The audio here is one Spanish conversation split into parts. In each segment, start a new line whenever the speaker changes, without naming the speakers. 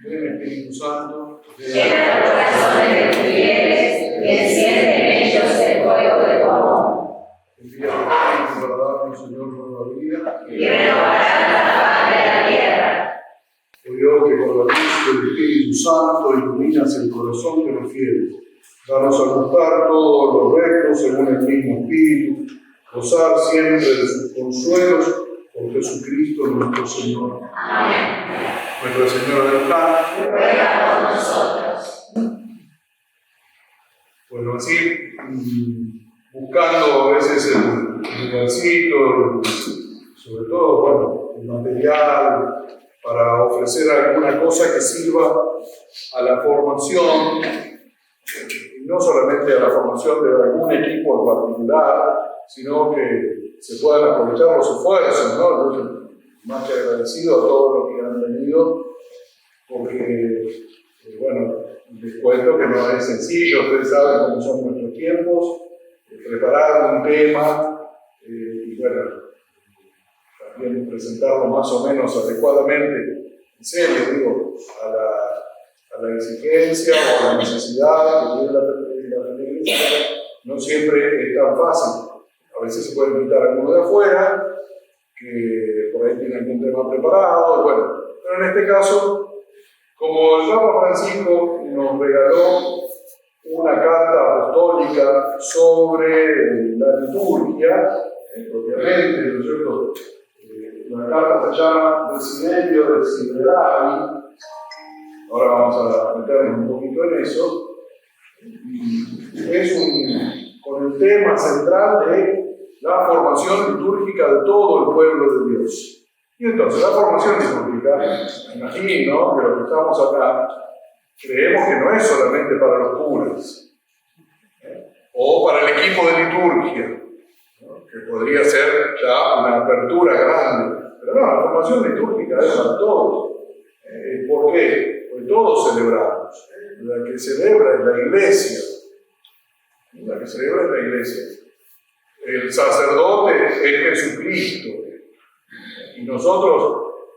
Ven Espíritu Santo,
llena los corazones de tus fieles y enciende en ellos el fuego de tu amor.
envía tu Espíritu para darnos, Señor, nueva vida.
Y renovarás la faz de la tierra.
Oh Dios, que con la luz del Espíritu Santo iluminas el corazón de los fieles. Danos a gustar todos los rectos según el mismo Espíritu, gozar siempre de sus consuelos por Jesucristo nuestro Señor.
Amén.
Nuestra Señora del Pan.
Ruega por nosotros.
Bueno, así, buscando a veces el lugarcito, sobre todo, bueno, el material, para ofrecer alguna cosa que sirva a la formación, no solamente a la formación de algún equipo en particular, sino que se puedan aprovechar los esfuerzos, ¿no? Yo soy más que agradecido a todos los que han venido, porque, bueno, les cuento que no es sencillo, ustedes saben cómo son nuestros tiempos, preparar un tema y, bueno, también presentarlo más o menos adecuadamente, en serio, digo, a la exigencia o a la necesidad que tiene la iglesia, no siempre es tan fácil. A veces se puede invitar a alguno de afuera, que por ahí tiene algún tema preparado, bueno, pero en este caso, como el Papa Francisco nos regaló una carta apostólica sobre la liturgia, propiamente, ¿no es cierto? La carta se llama Desiderio Desideravi. Ahora vamos a meternos un poquito en eso. Es con el tema central de la formación litúrgica de todo el pueblo de Dios. Y entonces, la formación litúrgica, imagino que los que estamos acá creemos que no es solamente para los curas, o para el equipo de liturgia, ¿no? Que podría ser ya una apertura grande. Pero no, la formación litúrgica es para todos. ¿Por qué? Porque todos celebramos. La que celebra es la iglesia. La que celebra es la iglesia. El sacerdote es Jesucristo. Y nosotros,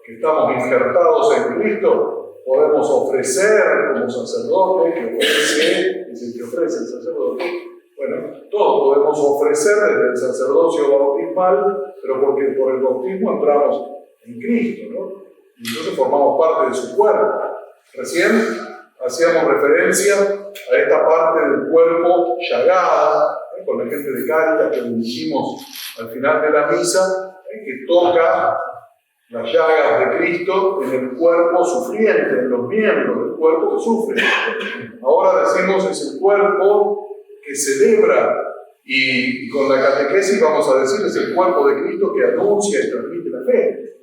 que estamos injertados en Cristo, podemos ofrecer como sacerdote, que es el que ofrece el sacerdote. Bueno, todos podemos ofrecer desde el sacerdocio bautismal, pero porque por el bautismo entramos en Cristo, ¿no? Y entonces formamos parte de su cuerpo. Recién hacíamos referencia a esta parte del cuerpo llagada, con la gente de Cáritas que dijimos al final de la misa, que toca las llagas de Cristo en el cuerpo sufriente, en los miembros del cuerpo que sufren. Ahora decimos es el cuerpo que celebra, y con la catequesis vamos a decir es el cuerpo de Cristo que anuncia y transmite la fe.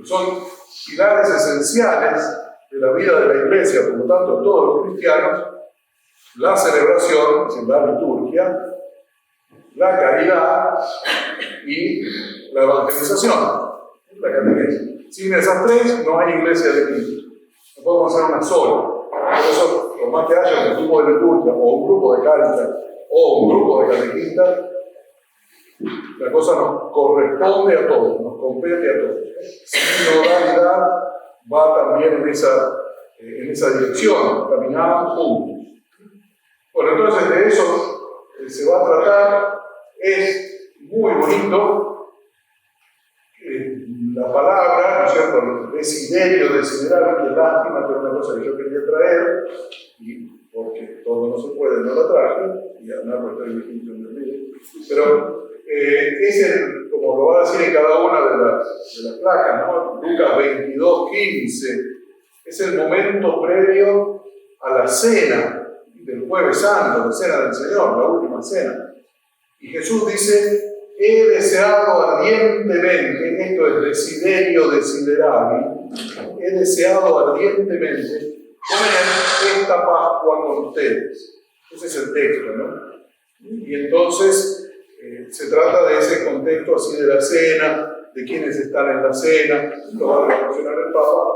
Son pilares esenciales de la vida de la iglesia, por lo tanto todos los cristianos, la celebración, es decir, la liturgia, la caridad y la evangelización, la catequesis. Sin esas tres no hay iglesia de Cristo. No podemos hacer una sola. Por eso, por más que haya un grupo de liturgia, o un grupo de cáritas, o un grupo de catequistas, la cosa nos corresponde a todos, nos compete a todos. Sinodalidad va también en esa dirección, caminamos juntos. Bueno, entonces de eso se va a tratar. Es muy bonito la palabra, ¿no es cierto? Desiderio, desiderar, qué lástima, que era una cosa que yo quería traer, y porque todo no se puede, no la traje, y además pues estoy distinto en el medio. Pero es como lo va a decir en cada una de las placas, ¿no? Lucas 22:15, es el momento previo a la cena del Jueves Santo, la cena del Señor, la última cena. Y Jesús dice, he deseado ardientemente, esto es desiderio desideravi, he deseado ardientemente comer esta Pascua con ustedes. Ese es el texto, ¿no? Y entonces se trata de ese contexto así de la cena, de quienes están en la cena, lo va a mencionar el Papa.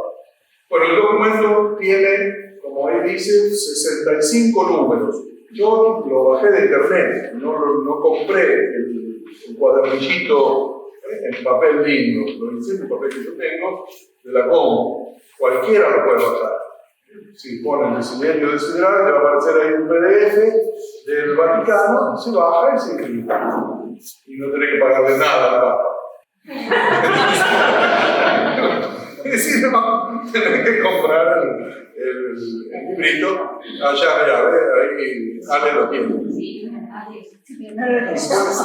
Bueno, el documento tiene, como ahí dice, 65 números. Yo lo bajé de internet, no compré el cuadernillito en papel lindo, lo hice en el papel que yo tengo, de la Como. Cualquiera lo puede bajar. Si ponen Desiderio Desiderare, te va a aparecer ahí un PDF del Vaticano, se baja y se escribe. Y no tenés que pagarle nada al Papa. Y si no, tenés que comprar el librito allá, mira, ahí Ale lo tiene.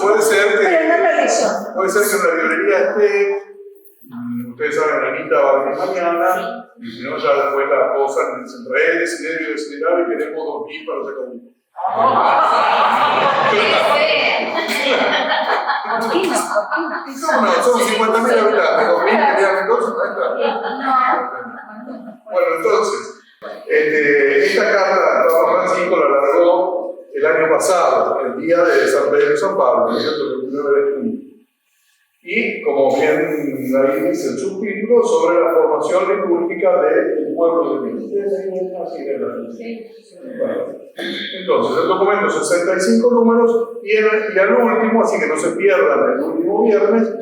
Puede ser que en la librería esté, ustedes saben, Anita va a venir mañana, y si no, ya después la cosa entre él, Desiderio y Desiderare, y queremos 2.000 para sacar uno. No, son 50.000 habitantes, 2.000 querían entonces, no entra. Bueno, entonces, esta carta Papa Francisco la largó el año pasado, el día de San Pedro y San Pablo, ¿no es cierto? El 9 de junio. Y, como bien ahí dice el subtítulo, sobre la formación litúrgica del pueblo de Dios. Bueno, entonces, el documento 65 números y al último, así que no se pierdan el último viernes,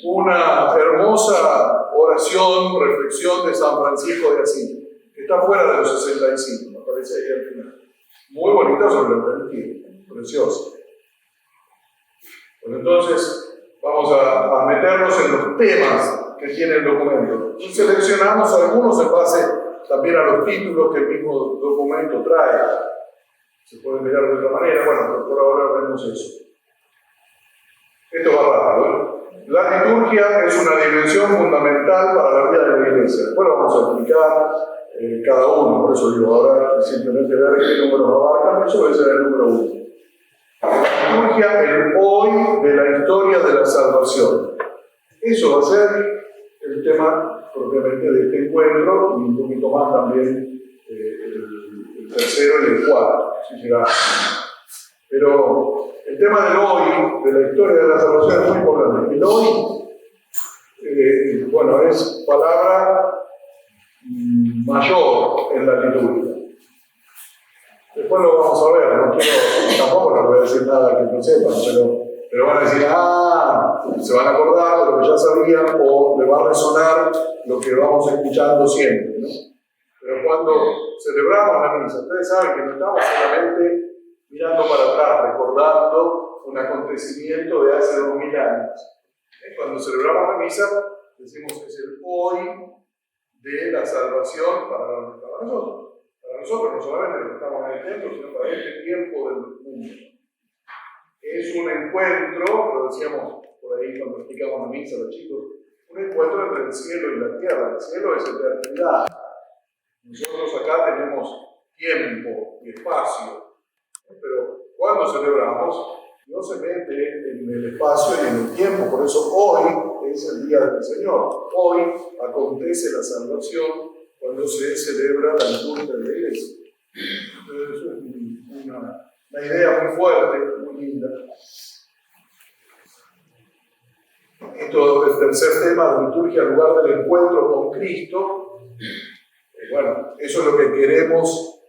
una hermosa oración, reflexión de San Francisco de Asís, que está fuera de los 65, me parece ahí al final. Muy bonita sobre el Eucaristía, preciosa. Bueno, entonces, vamos a meternos en los temas que tiene el documento. Y seleccionamos algunos en base también a los títulos que el mismo documento trae. Se puede mirar de otra manera, bueno, pero por ahora vemos eso. Esto va rápido, ¿eh? La liturgia es una dimensión fundamental para la vida de la Iglesia. Después lo vamos a explicar cada uno, por eso digo, ahora simplemente ver qué números abarcan, eso debe ser el número 1. La liturgia, el hoy de la historia de la salvación. Eso va a ser el tema propiamente de este encuentro, y un poquito más también el tercero y el cuarto, si llega. Pero el tema del hoy, de la historia de la salvación, es muy importante. El hoy, bueno, es palabra mayor en la liturgia. Después lo vamos a ver, no quiero, tampoco les voy a decir nada que no sepan, pero van a decir, se van a acordar de lo que ya sabían, o le va a resonar lo que vamos escuchando siempre, ¿no? Pero cuando celebramos la misa, ustedes saben que no estamos solamente mirando para atrás, recordando un acontecimiento de hace 2000 años. Cuando celebramos la misa, decimos que es el hoy de la salvación para nosotros. Para nosotros, no solamente los que estamos en el templo, sino para este tiempo del mundo. Es un encuentro, lo decíamos por ahí cuando explicamos la misa a los chicos, un encuentro entre el cielo y la tierra. El cielo es eternidad. Nosotros acá tenemos tiempo y espacio, pero cuando celebramos, Dios se mete en el espacio y en el tiempo. Por eso hoy es el día del Señor. Hoy acontece la salvación cuando se celebra la liturgia de la Iglesia. Entonces, eso es una idea muy fuerte, muy linda. Esto es el tercer tema de liturgia, al lugar del encuentro con Cristo. Bueno, eso es lo que queremos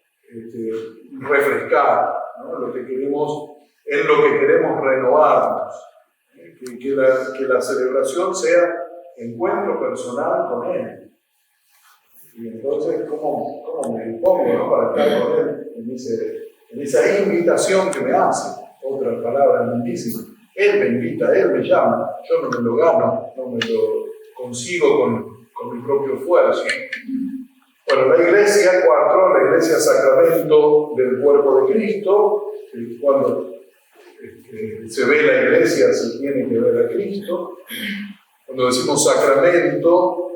refrescar, ¿no? Lo que queremos, es lo que queremos renovarnos. Que la celebración sea encuentro personal con Él. Y entonces, ¿cómo me dispongo, ¿no? Para estar con Él en esa invitación que me hace? Otra palabra lindísima. Él me invita, Él me llama. Yo no me lo gano, no me lo consigo con mi propio esfuerzo. Bueno, la iglesia, 4, la iglesia sacramento del cuerpo de Cristo. Cuando se ve la iglesia, se tiene que ver a Cristo. Cuando decimos sacramento,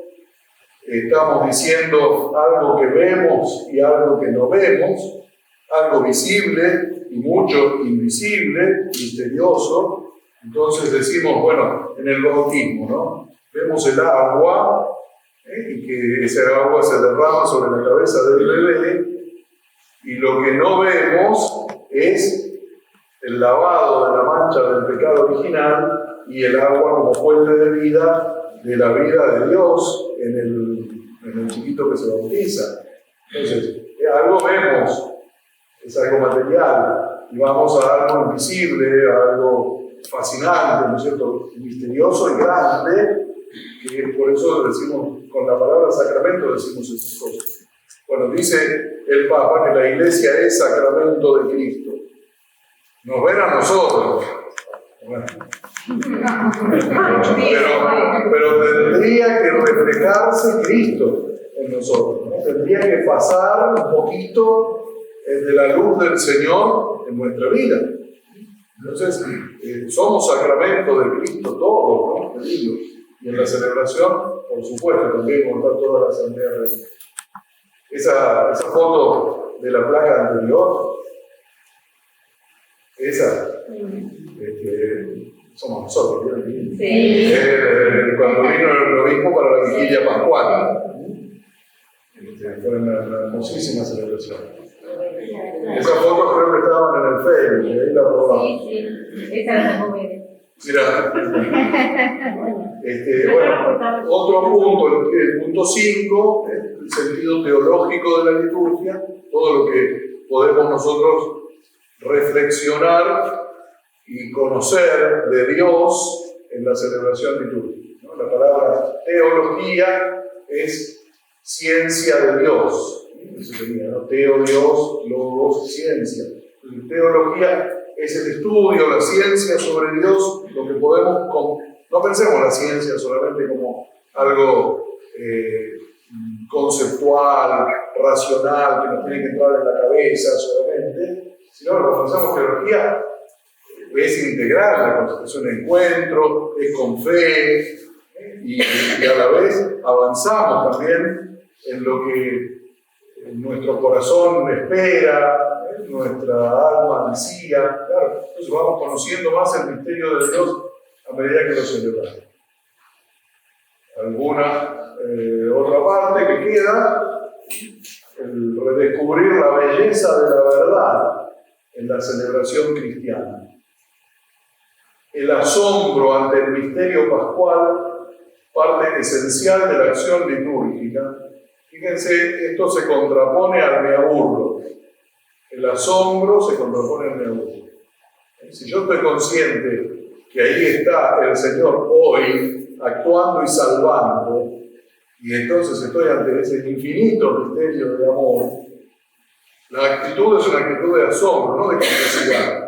estamos diciendo algo que vemos y algo que no vemos, algo visible y mucho invisible, misterioso. Entonces decimos, bueno, en el bautismo, ¿no? Vemos el agua, y que esa agua se derrama sobre la cabeza del bebé, y lo que no vemos es el lavado de la mancha del pecado original y el agua como fuente de vida, de la vida de Dios en el chiquito que se bautiza. Entonces, algo vemos, es algo material, y vamos a algo invisible, a algo fascinante, ¿no es cierto?, misterioso y grande, que por eso decimos, con la palabra sacramento decimos esas cosas. Bueno, Bueno, dice el Papa que la Iglesia es sacramento de Cristo. Nos ven a nosotros. Bueno. Pero tendría que reflejarse Cristo en nosotros, ¿no? Tendría que pasar un poquito de la luz del Señor en nuestra vida. Entonces, somos sacramento de Cristo todos, ¿no? Y en la celebración, por supuesto, también contar toda la asamblea de Dios. Esa foto de la placa anterior, esa, somos nosotros, ¿no?
Sí.
Cuando vino el obispo para la vigilia pascual. Fue una hermosísima celebración. Esas fotos creo que estaban en el Facebook, y ahí la probamos.
Sí, esa la tengo bien.
Mira, bueno, otro punto, el punto 5, el sentido teológico de la liturgia, todo lo que podemos nosotros reflexionar y conocer de Dios en la celebración litúrgica, ¿no? La palabra teología es ciencia de Dios, eso sería, ¿no? Teo, Dios, logos, ciencia. Entonces, teología es el estudio, la ciencia sobre Dios, lo que podemos, no pensemos la ciencia solamente como algo conceptual, racional, que nos tiene que entrar en la cabeza solamente, sino que cuando pensamos teología es integral, la concepción de encuentro, es con fe, y a la vez avanzamos también en lo que nuestro corazón espera, nuestra alma ansía. Claro, entonces vamos conociendo más el misterio de Dios a medida que lo celebramos. Alguna otra parte que queda, el redescubrir la belleza de la verdad en la celebración cristiana. El asombro ante el misterio pascual, parte esencial de la acción litúrgica. Fíjense, esto se contrapone al me aburro. El asombro se contrapone al me aburro. Si yo estoy consciente que ahí está el Señor hoy, actuando y salvando, y entonces estoy ante ese infinito misterio de amor, la actitud es una actitud de asombro, no de curiosidad.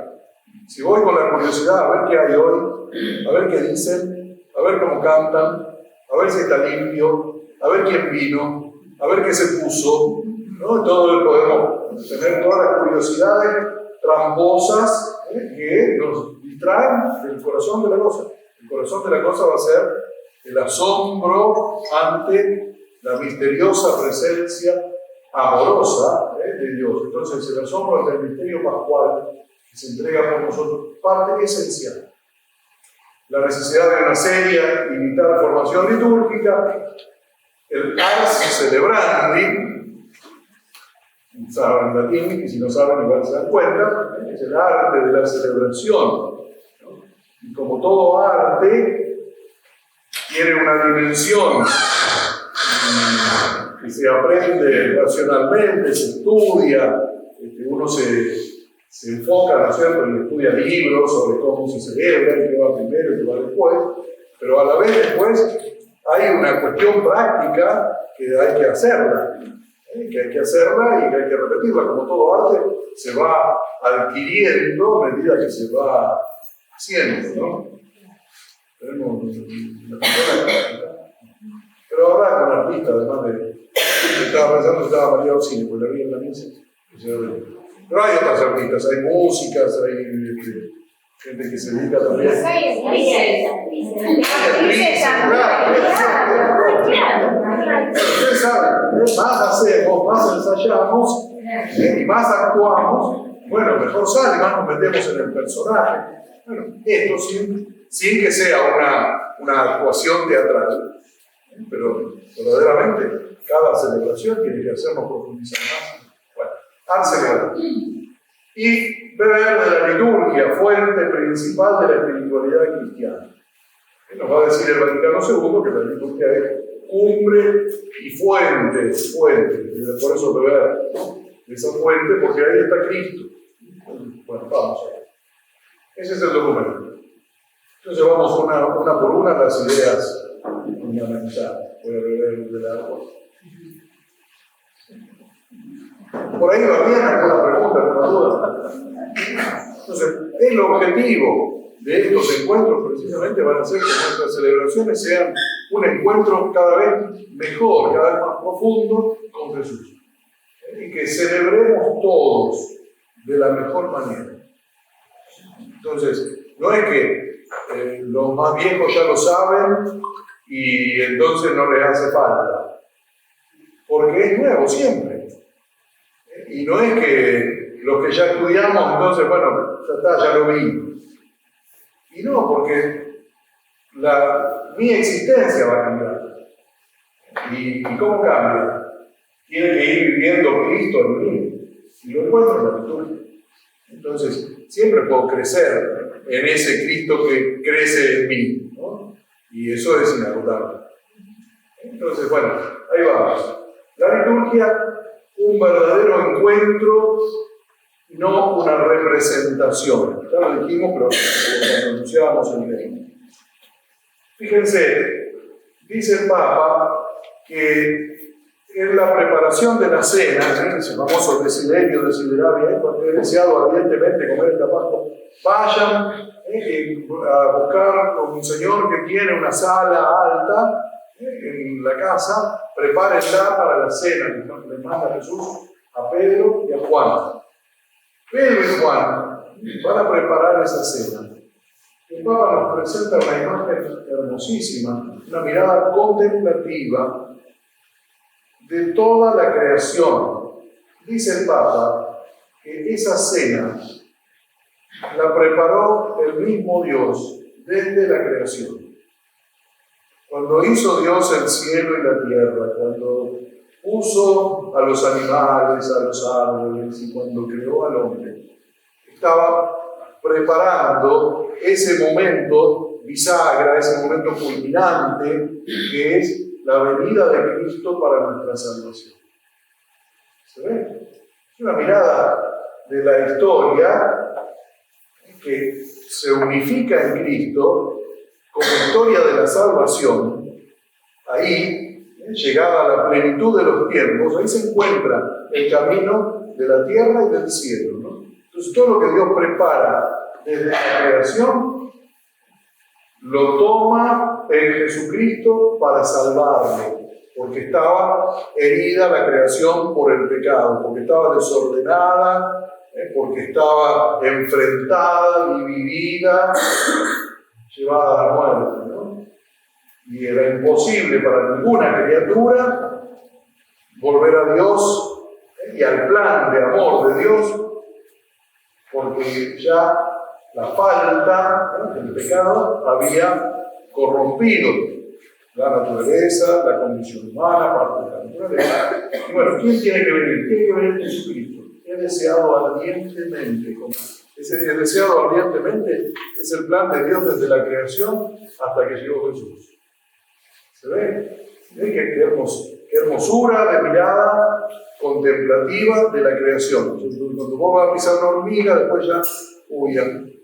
Si voy con la curiosidad a ver qué hay hoy, a ver qué dicen, a ver cómo cantan, a ver si está limpio, a ver quién vino, a ver qué se puso, ¿no? Todo podemos tener todas las curiosidades tramposas que nos distraen del corazón de la cosa. El corazón de la cosa va a ser el asombro ante la misteriosa presencia amorosa de Dios. Entonces, el asombro ante el misterio pascual que se entrega por nosotros, parte esencial. La necesidad de una seria y vital formación litúrgica, el ars celebrandi, saben latín, y si no saben igual se dan cuenta, es el arte de la celebración, ¿no? Y como todo arte, tiene una dimensión que se aprende racionalmente, se estudia, uno se enfoca, ¿no es cierto?, y estudia libros sobre cómo se celebra, y qué va primero y qué va después, pero a la vez después hay una cuestión práctica que hay que hacerla, que hay que hacerla y que hay que repetirla. Como todo arte, se va adquiriendo a medida que se va haciendo, ¿no? Tenemos una práctica. Pero ahora con artistas, además de... Estaba pensando que estaba María Orsini, pues la vi en la misa. Pero hay otras artistas, hay músicas, hay gente que se dedica también. Ustedes saben, más hacemos, más ensayamos y más actuamos, bueno, mejor sale, más nos metemos en el personaje. Bueno, esto sin que sea una actuación teatral, pero verdaderamente cada celebración tiene que hacernos profundizar más. Bueno, al celebrar. Y beber de la liturgia, fuente principal de la espiritualidad cristiana. Nos va a decir el Vaticano II que la liturgia es cumbre y fuente, y por eso beber de esa fuente, porque ahí está Cristo. Bueno, vamos a ver. Ese es el documento. Entonces vamos una por una las ideas fundamentales. Voy a beber del agua. Por ahí va bien alguna pregunta, alguna duda. Entonces, el objetivo de estos encuentros precisamente van a ser que nuestras celebraciones sean un encuentro cada vez mejor, cada vez más profundo con Jesús. Y que celebremos todos de la mejor manera. Entonces, no es que los más viejos ya lo saben y entonces no les hace falta, porque es nuevo siempre. Y no es que los que ya estudiamos, entonces, bueno, ya está, ya lo vi. Y no, porque mi existencia va a cambiar. ¿Y cómo cambia? Tiene que ir viviendo Cristo en mí. Y lo encuentro en la liturgia. Entonces, siempre puedo crecer en ese Cristo que crece en mí, ¿no? Y eso es inagotable. Entonces, bueno, ahí vamos. La liturgia, un verdadero encuentro, no una representación. Ya lo dijimos, pero cuando anunciábamos el tema. Fíjense, dice el Papa que en la preparación de la cena, ese famoso desiderio, desideraria, cuando he deseado ardientemente comer esta Pascua, vayan a buscar con un señor que tiene una sala alta en la casa, prepárenla para la cena, que le manda Jesús a Pedro y a Juan. Pedro y Juan van a preparar esa cena. El Papa nos presenta una imagen hermosísima, una mirada contemplativa de toda la creación. Dice el Papa que esa cena la preparó el mismo Dios desde la creación. Cuando hizo Dios el cielo y la tierra, cuando puso a los animales, a los árboles y cuando creó al hombre, estaba preparando ese momento bisagra, ese momento culminante que es la venida de Cristo para nuestra salvación. ¿Se ve? Es una mirada de la historia que se unifica en Cristo como historia de la salvación. Ahí, llegada a la plenitud de los tiempos, ahí se encuentra el camino de la tierra y del cielo, ¿no? Entonces todo lo que Dios prepara desde la creación lo toma en Jesucristo para salvarle, porque estaba herida la creación por el pecado, porque estaba desordenada, porque estaba enfrentada, dividida, llevada a la muerte, ¿no? Y era imposible para ninguna criatura volver a Dios y al plan de amor de Dios, porque ya la falta, el pecado, había corrompido la naturaleza, la condición humana, parte de la naturaleza. Y bueno, ¿quién tiene que venir? Tiene que venir Jesucristo. He deseado ardientemente. Ese deseado ardientemente es el plan de Dios desde la creación hasta que llegó Jesús. ¿Se ve? ¿Ve qué hermosura de mirada contemplativa de la creación? Cuando vos vas a pisar una hormiga, después ya, uy,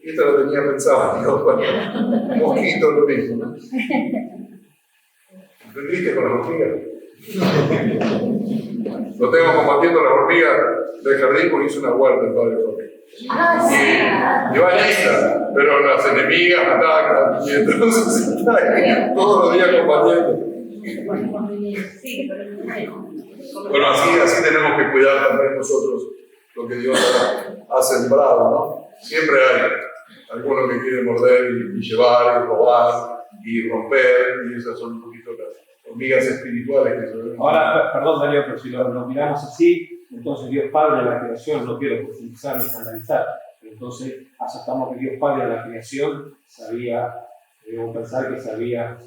esta la tenía pensada, Dios, un mosquito lo mismo, ¿no? ¿Entendiste con las hormigas? Lo tengo combatiendo las hormigas del jardín porque hizo una huerta el padre Jorge. Y va lista, pero las enemigas atacan y entonces está ahí todos los días combatiendo. Bueno, así tenemos que cuidar también nosotros lo que Dios ha sembrado, ¿no? Siempre hay algunos que quieren morder y llevar y robar y romper, y esas son un poquito las hormigas espirituales que se ven.
Ahora, perdón Darío, pero si lo miramos así, entonces Dios Padre de la creación, no quiero profundizar ni escandalizar, pero entonces aceptamos que Dios Padre de la creación sabía, debemos pensar que sabía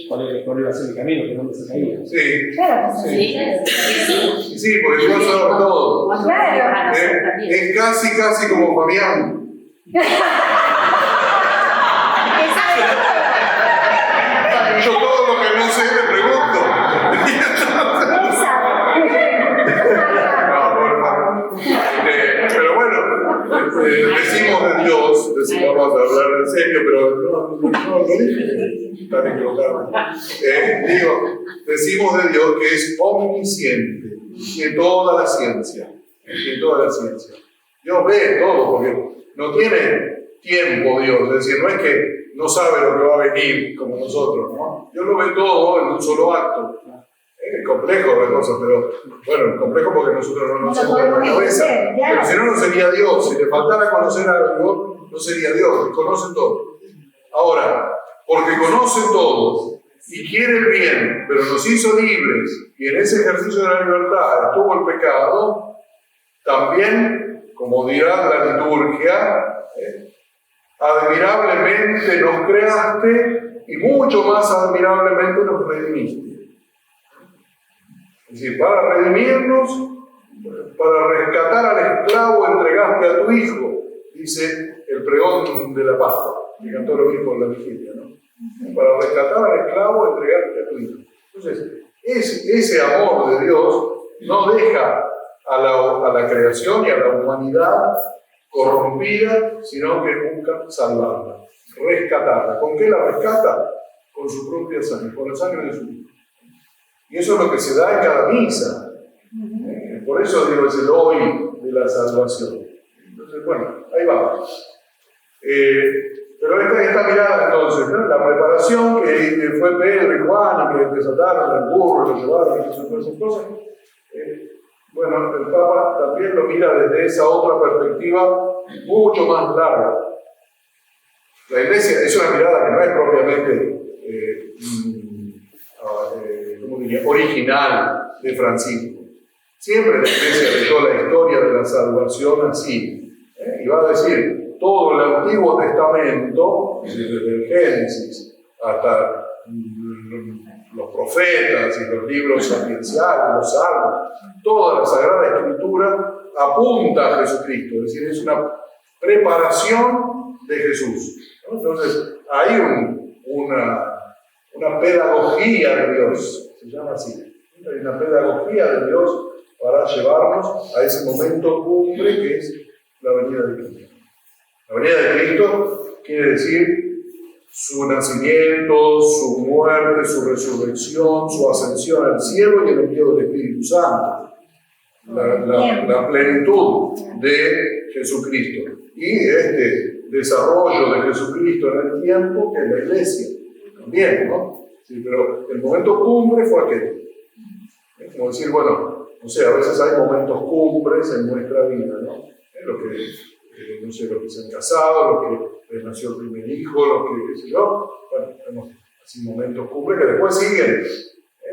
cuál iba a ser el camino, que dónde se caía.
Sí.
Claro,
Sí, porque Dios sabe todo.
Claro.
Es casi como Fabián. Yo todo lo que no sé le pregunto. No, pero bueno, decimos de Dios, vamos a hablar de serio, pero no lo dije. Están equivocados. Decimos de Dios que es omnisciente, de toda la ciencia. De toda la ciencia. Dios ve todo, porque no tiene tiempo Dios, es decir, no es que no sabe lo que va a venir como nosotros, ¿no? Dios lo ve todo en un solo acto. Es complejo la cosa, pero bueno, es complejo porque nosotros no nos hacemos la cabeza. Pero si no, no sería Dios. Si le faltara conocer algo, no sería Dios. Conoce todo. Ahora, porque conoce todo y quiere el bien, pero nos hizo libres, y en ese ejercicio de la libertad estuvo el pecado, también, como dirá la liturgia, admirablemente nos creaste y mucho más admirablemente nos redimiste. Es decir, para redimirnos, para rescatar al esclavo entregaste a tu hijo, dice el pregón de la Pascua, que cantó el obispo en la vigilia, ¿no? Para rescatar al esclavo entregaste a tu hijo. Entonces, ese amor de Dios no deja a la creación y a la humanidad corrompida, sino que busca salvarla, rescatarla. ¿Con qué la rescata? Con su propia sangre, con la sangre de su hijo. Y eso es lo que se da en cada misa. Por eso digo, es el hoy de la salvación. Entonces, bueno, ahí vamos. Pero esta mirada entonces, ¿no? La preparación que fue Pedro y Juan, que desataron el burro, lo llevaron, y todas esas cosas. Bueno, el Papa también lo mira desde esa otra perspectiva mucho más larga. La Iglesia es una mirada que no es propiamente ¿cómo diría? Original de Francisco. Siempre la Iglesia leyó la historia de la salvación así. Y va a decir, todo el Antiguo Testamento, desde el Génesis hasta los profetas y los libros sapienciales, los salmos, toda la Sagrada Escritura apunta a Jesucristo, es decir, es una preparación de Jesús, ¿no? Entonces, hay una pedagogía de Dios, se llama así, hay una pedagogía de Dios para llevarnos a ese momento cumbre que es la venida de Cristo. La venida de Cristo quiere decir su nacimiento, su muerte, su resurrección, su ascensión al cielo y el envío del Espíritu Santo. La plenitud de Jesucristo. Y este desarrollo de Jesucristo en el tiempo, que es la Iglesia. También, ¿no? Sí, pero el momento cumbre fue aquel. Es como decir, bueno, no sé, a veces hay momentos cumbres en nuestra vida, ¿no? Lo que, no sé, los que se han casado, los que les nació el primer hijo, los que, qué sé yo, bueno, tenemos así momentos cumbres que después siguen,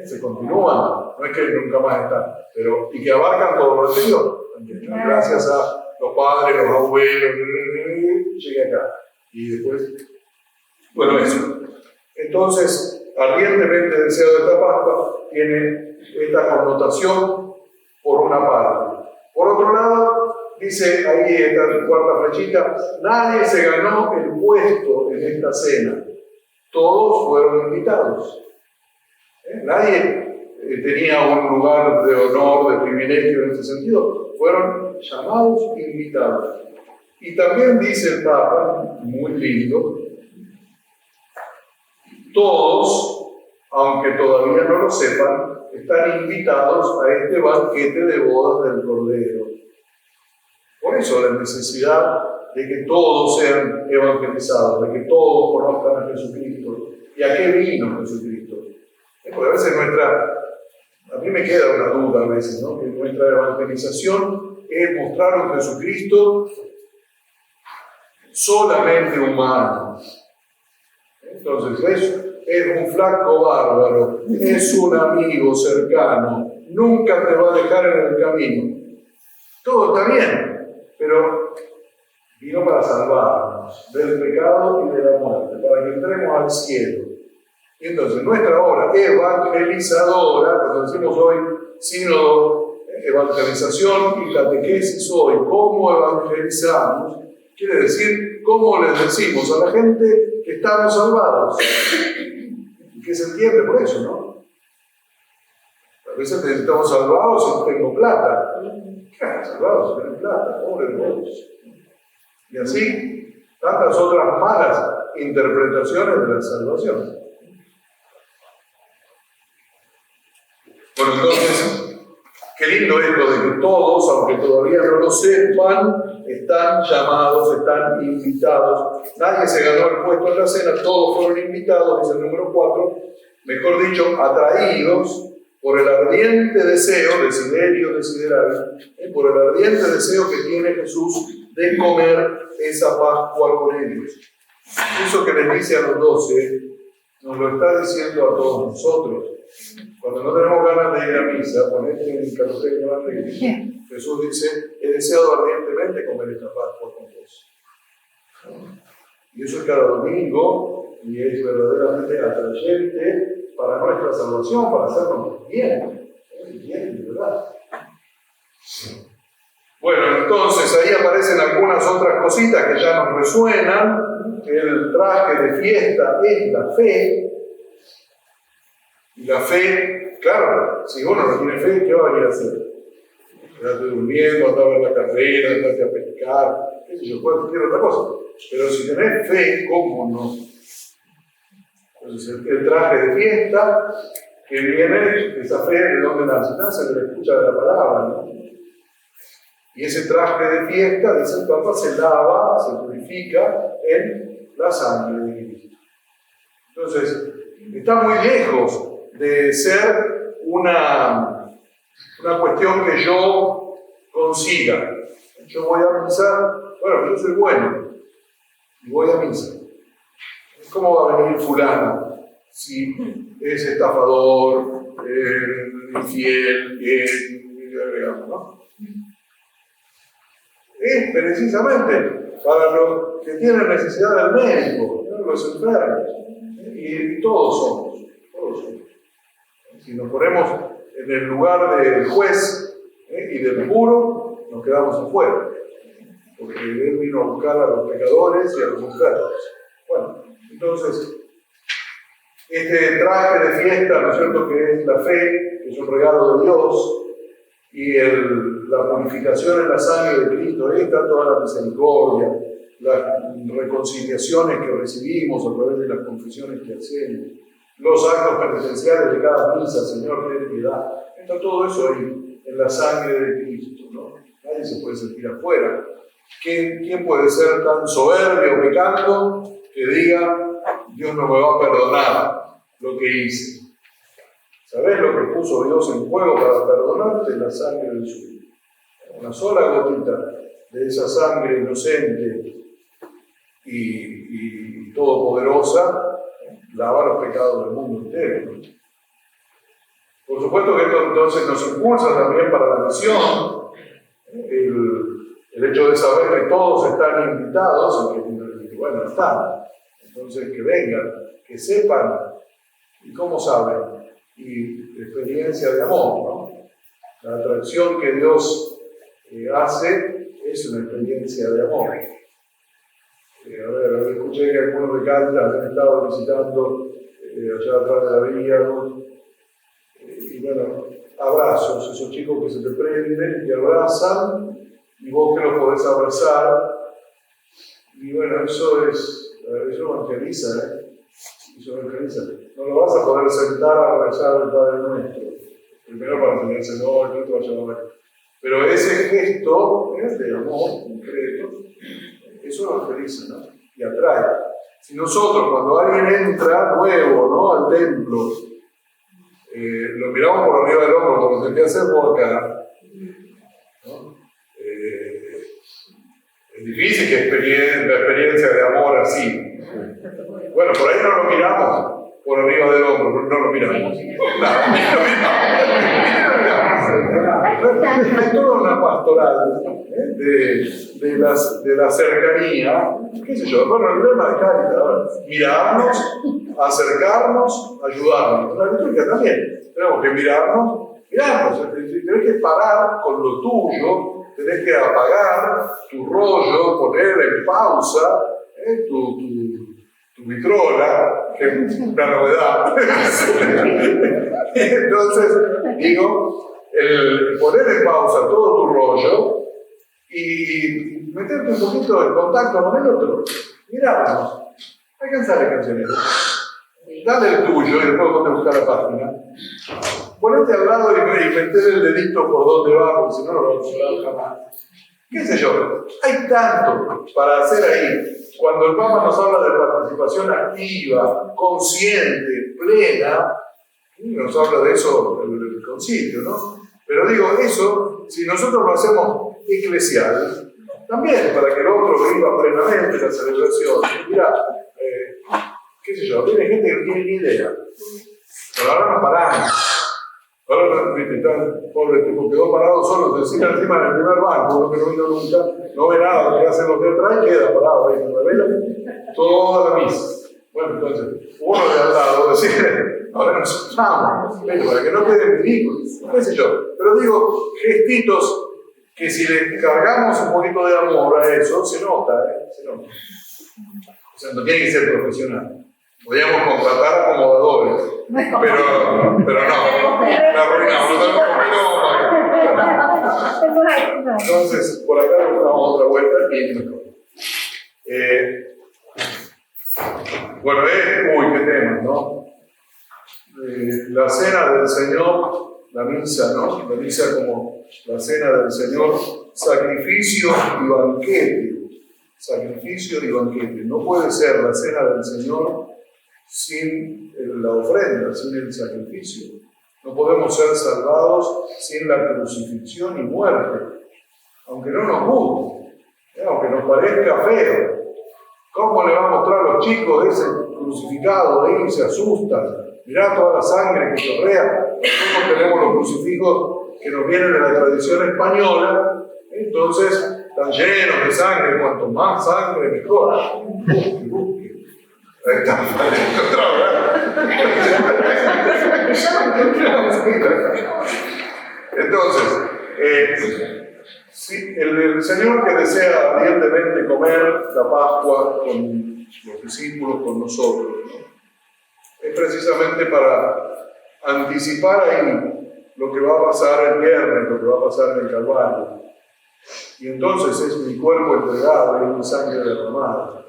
se continúan, no es que nunca más están, pero, y que abarcan todo lo anterior, también, ¿no? Gracias a los padres, los abuelos, llegué acá, y después, bueno, eso. Entonces, ardientemente deseado de esta Pascua tiene esta connotación por una parte. Por otro lado, dice ahí esta cuarta flechita, nadie se ganó el puesto en esta cena, todos fueron invitados. Nadie tenía un lugar de honor, de privilegio en este sentido, fueron llamados e invitados. Y también dice el Papa, muy lindo, todos, aunque todavía no lo sepan, están invitados a este banquete de bodas del Cordero. Por eso la necesidad de que todos sean evangelizados, de que todos conozcan a Jesucristo. ¿Y a qué vino Jesucristo? Porque a veces a mí me queda una duda a veces, ¿no? Que nuestra evangelización es mostrar a un Jesucristo solamente humano. Entonces, es un flaco bárbaro, es un amigo cercano, nunca te va a dejar en el camino. Todo está bien, pero vino para salvarnos del pecado y de la muerte, para que entremos al cielo. Y entonces nuestra obra evangelizadora, cuando decimos hoy sínodo, evangelización y catequesis hoy, ¿cómo evangelizamos? Quiere decir, ¿cómo les decimos a la gente que estamos salvados? Y que se entiende por eso, ¿no? A veces estamos salvados si tengo plata. Claro, salvados si tengo plata, pobre de vos. Y así, tantas otras malas interpretaciones de la salvación. Bueno, entonces, qué lindo esto de que todos, aunque todavía no lo sepan, están llamados, están invitados. Nadie se ganó el puesto en la cena, todos fueron invitados, dice el número 4, mejor dicho, atraídos por el ardiente deseo, desiderio, por el ardiente deseo que tiene Jesús de comer esa Pascua con ellos. Eso que les dice a los 12, nos lo está diciendo a todos nosotros. Cuando no tenemos ganas de ir a misa, ponete en el cartel de la iglesia. Jesús dice, he deseado ardientemente comer esta Pascua con vos. Y eso es cada domingo, y es verdaderamente atrayente para nuestra salvación, para hacernos bien, de verdad. Bueno, entonces ahí aparecen algunas otras cositas que ya nos resuenan. El traje de fiesta es la fe. Y la fe, claro, si uno no tiene fe, ¿qué va a venir a hacer? Quedarte durmiendo, andar a ver la carrera, andarte a pescar, qué sé yo, cualquier otra cosa. Pero si tenés fe, ¿cómo no? Entonces, el traje de fiesta, que viene, esa fe, ¿de dónde nace? Nace de la escucha de la palabra, ¿no? Y ese traje de fiesta, dice el Papa, se lava, se purifica en la sangre de Cristo. Entonces, está muy lejos de ser una cuestión que yo consiga. Yo voy a misa, bueno, yo soy bueno, y voy a misa. ¿Cómo va a venir fulano si es estafador, infiel, digamos, ¿no? Es precisamente para los que tienen necesidad del médico, ¿no? Los enfermos, y todos somos. Si nos ponemos en el lugar del juez y del puro, nos quedamos afuera, porque él vino a buscar a los pecadores y a los enfermos. Bueno, entonces, este traje de fiesta, ¿no es cierto?, que es la fe, que es un regalo de Dios, y la purificación en la sangre de Cristo, ahí está toda la misericordia, las reconciliaciones que recibimos a través de las confesiones que hacemos, los actos penitenciales de cada misa, Señor, ten piedad. Está todo eso ahí, en la sangre de Cristo, ¿no? Nadie se puede sentir afuera. ¿Quién puede ser tan soberbio pecando que diga, Dios no me va a perdonar lo que hice? ¿Sabés lo que puso Dios en juego para perdonarte? La sangre de su Hijo. Una sola gotita de esa sangre inocente y todopoderosa lava los pecados del mundo entero. Por supuesto que esto entonces nos impulsa también para la misión, el hecho de saber que todos están invitados, y que bueno, están, entonces que vengan, que sepan, y cómo saben, y experiencia de amor, ¿no? La atracción que Dios hace es una experiencia de amor. A ver, escuché que algunos de Caldas han estado visitando allá atrás de la villa, ¿no? Y bueno, abrazos, esos chicos que se te prenden y abrazan, y vos que los podés abrazar, y bueno, eso evangeliza, eso evangeliza. No lo vas a poder sentar a rezar el Padre Nuestro, primero para tenerse no, el otro vaya a ver. Pero ese gesto de amor concreto, eso evangeliza, ¿no? Y atrae. Si nosotros, cuando alguien entra nuevo, ¿no?, al templo, lo miramos por arriba del hombro, como se te hace por acá, ¿no? Es difícil que la experiencia de amor así. Bueno, por ahí no lo miramos por arriba del hombro, no lo miramos. Hay toda una pastoral de la cercanía, qué sé yo, bueno, el lema de Cáritas, mirarnos, acercarnos, ayudarnos. La liturgia también, tenemos que mirarnos, tenés que parar con lo tuyo, tenés que apagar tu rollo, poner en pausa tu vitrola, que es una novedad. Entonces, digo, el poner en pausa todo tu rollo y meterte un poquito en contacto con el otro. Miramos. Alcanzale canciones. Dale el tuyo y después ponte a buscar la página. Ponete al lado y meter el dedito por donde va, porque si no, no lo vas a usar jamás. ¿Qué sé yo? Hay tanto para hacer ahí. Cuando el Papa nos habla de participación activa, consciente, plena, nos habla de eso el concilio, ¿no? Pero digo, eso, si nosotros lo hacemos eclesial, también para que el otro viva plenamente la celebración. Mira, qué sé yo, viene gente que no tiene ni idea. Pero ahora no paran. Ahora el pobre tipo quedó parado solo, se sienta encima del primer banco, uno que no vino nunca, no ve nada, lo que hacen los de atrás y queda parado ahí, me revela toda la misa. Bueno, entonces, uno de al lado decide, ahora nos usamos, para que no queden ridículos, qué sé yo. Pero digo, gestitos que si le cargamos un poquito de amor a eso, se nota, se nota. O sea, no tiene que ser profesional. Podríamos contratar acomodadores, pero no, la arruinamos, no. Entonces, por acá le damos otra vuelta y es mejor. Bueno, uy, qué tema, ¿no? La cena del Señor, la misa, ¿no? La misa como la cena del Señor, sacrificio y banquete. Sacrificio y banquete. No puede ser la cena del Señor sin la ofrenda, sin el sacrificio. No podemos ser salvados sin la crucifixión y muerte, aunque no nos guste, aunque nos parezca feo. ¿Cómo le va a mostrar a los chicos ese crucificado de ahí? Se asustan. Mirá toda la sangre que chorrea. Nosotros tenemos los crucifijos que nos vienen de la tradición española, entonces están llenos de sangre. Cuanto más sangre, mejor. Ahí está, entonces, sí, el Señor que desea ardientemente comer la Pascua con los discípulos, con nosotros, ¿no? Es precisamente para anticipar ahí lo que va a pasar el viernes, lo que va a pasar en el Calvario. Y entonces es mi cuerpo entregado y mi sangre derramada.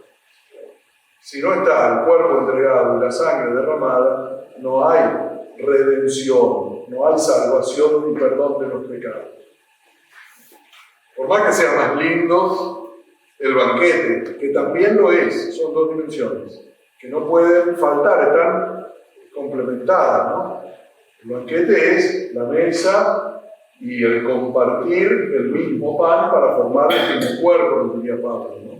Si no está el cuerpo entregado y la sangre derramada, no hay redención, no hay salvación ni perdón de los pecados. Por más que sea más lindo el banquete, que también lo es, son dos dimensiones, que no pueden faltar, están complementadas, ¿no? El banquete es la mesa y el compartir el mismo pan para formar el mismo cuerpo, que diría Pablo, ¿no?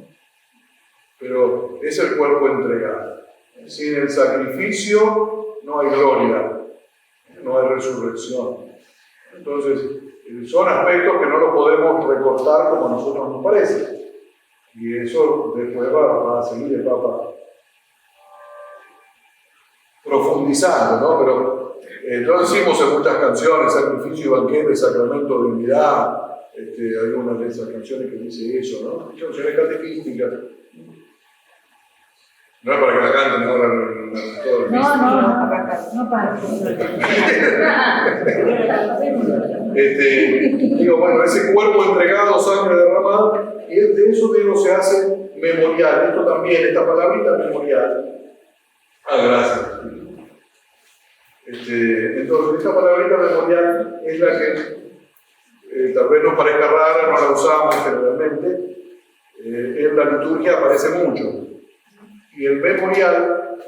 Pero es el cuerpo entregado. Sin el sacrificio no hay gloria, no hay resurrección. Entonces, son aspectos que no los podemos recortar como a nosotros nos parece. Y eso después va a seguir el Papa profundizando, ¿no? Pero no decimos en muchas canciones sacrificio y banquete, sacramento de unidad. Hay una de esas canciones que dice eso, ¿no? Canciones catequísticas. No es para que la canten ahora todo el
No para.
Digo, bueno, ese cuerpo entregado, sangre derramada, y de eso se hace memorial. Esto también, esta palabrita memorial. Gracias. Entonces, esta palabrita memorial es la que tal vez nos parezca rara, no la usamos generalmente. En la liturgia aparece mucho. Y el memorial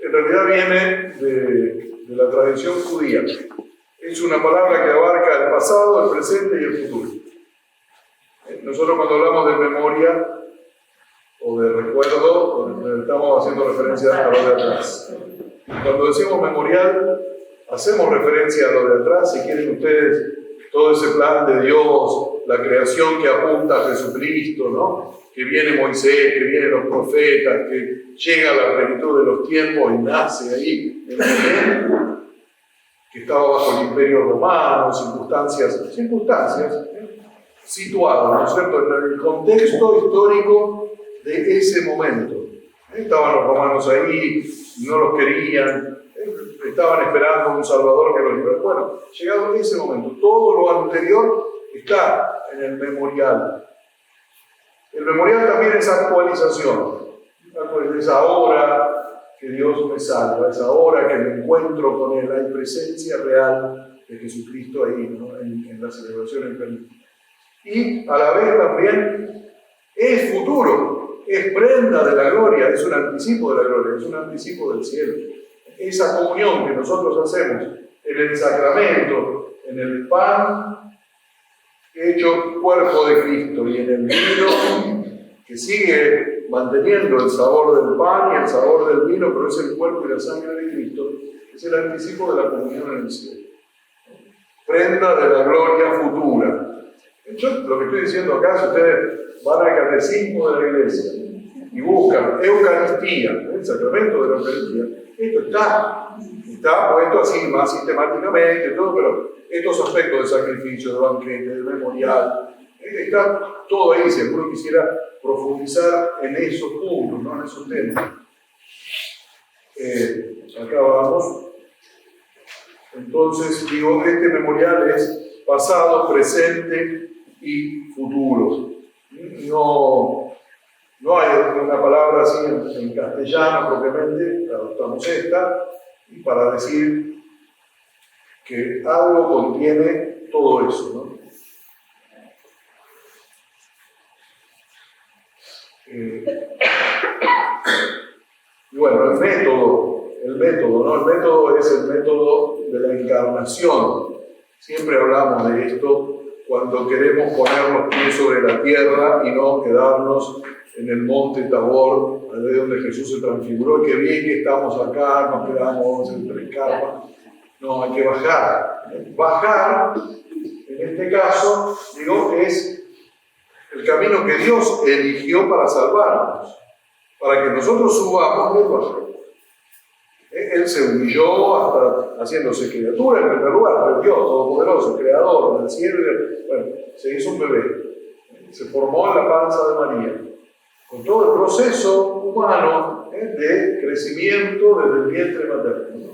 en realidad viene de la tradición judía. Es una palabra que abarca el pasado, el presente y el futuro. Nosotros cuando hablamos de memoria o de recuerdo, estamos haciendo referencia a lo de atrás. Cuando decimos memorial, hacemos referencia a lo de atrás, si quieren ustedes, todo ese plan de Dios, la creación que apunta a Jesucristo, ¿no? Que viene Moisés, que vienen los profetas, que llega a la plenitud de los tiempos y nace ahí en Belén, que estaba bajo el imperio romano, circunstancias situadas, ¿no es cierto?, en el contexto histórico de ese momento. Estaban los romanos ahí, no los querían, estaban esperando un Salvador que los librara. Bueno, llegado ese momento, todo lo anterior está en el memorial. El memorial también es actualización. Es ahora que Dios me salva, es ahora que me encuentro con Él, hay presencia real de Jesucristo ahí, ¿no? en la celebración eucarística. Y a la vez también es futuro, es prenda de la gloria, es un anticipo de la gloria, es un anticipo del cielo. Esa comunión que nosotros hacemos en el sacramento, en el pan hecho cuerpo de Cristo y en el vino que sigue manteniendo el sabor del pan y el sabor del vino, pero es el cuerpo y la sangre de Cristo, es el anticipo de la comunión en el cielo. Prenda de la gloria futura. Yo lo que estoy diciendo acá, si ustedes van al catecismo de la iglesia y buscan Eucaristía, el sacramento de la Eucaristía, esto está puesto así más sistemáticamente, todo, pero estos aspectos de sacrificio, de banquete, de memorial, está todo ahí, si alguno quisiera profundizar en esos puntos, ¿no? En esos temas. Acá vamos. Entonces, digo, este memorial es pasado, presente y futuro. No hay una palabra así en castellano propiamente, adoptamos esta, para decir que algo contiene todo eso, ¿no? Y bueno, el método, ¿no? El método es el método de la encarnación. Siempre hablamos de esto cuando queremos poner los pies sobre la tierra y no quedarnos en el monte Tabor, allá donde Jesús se transfiguró, y qué bien que estamos acá, nos quedamos entre carpas. No, hay que bajar. Bajar, en este caso, digo, es el camino que Dios eligió para salvarnos, para que nosotros subamos del bajo. Él se humilló hasta haciéndose criatura en primer lugar, pero Dios todopoderoso, creador del cielo, bueno, se hizo un bebé, se formó en la panza de María, con todo el proceso humano de crecimiento desde el vientre materno, ¿no?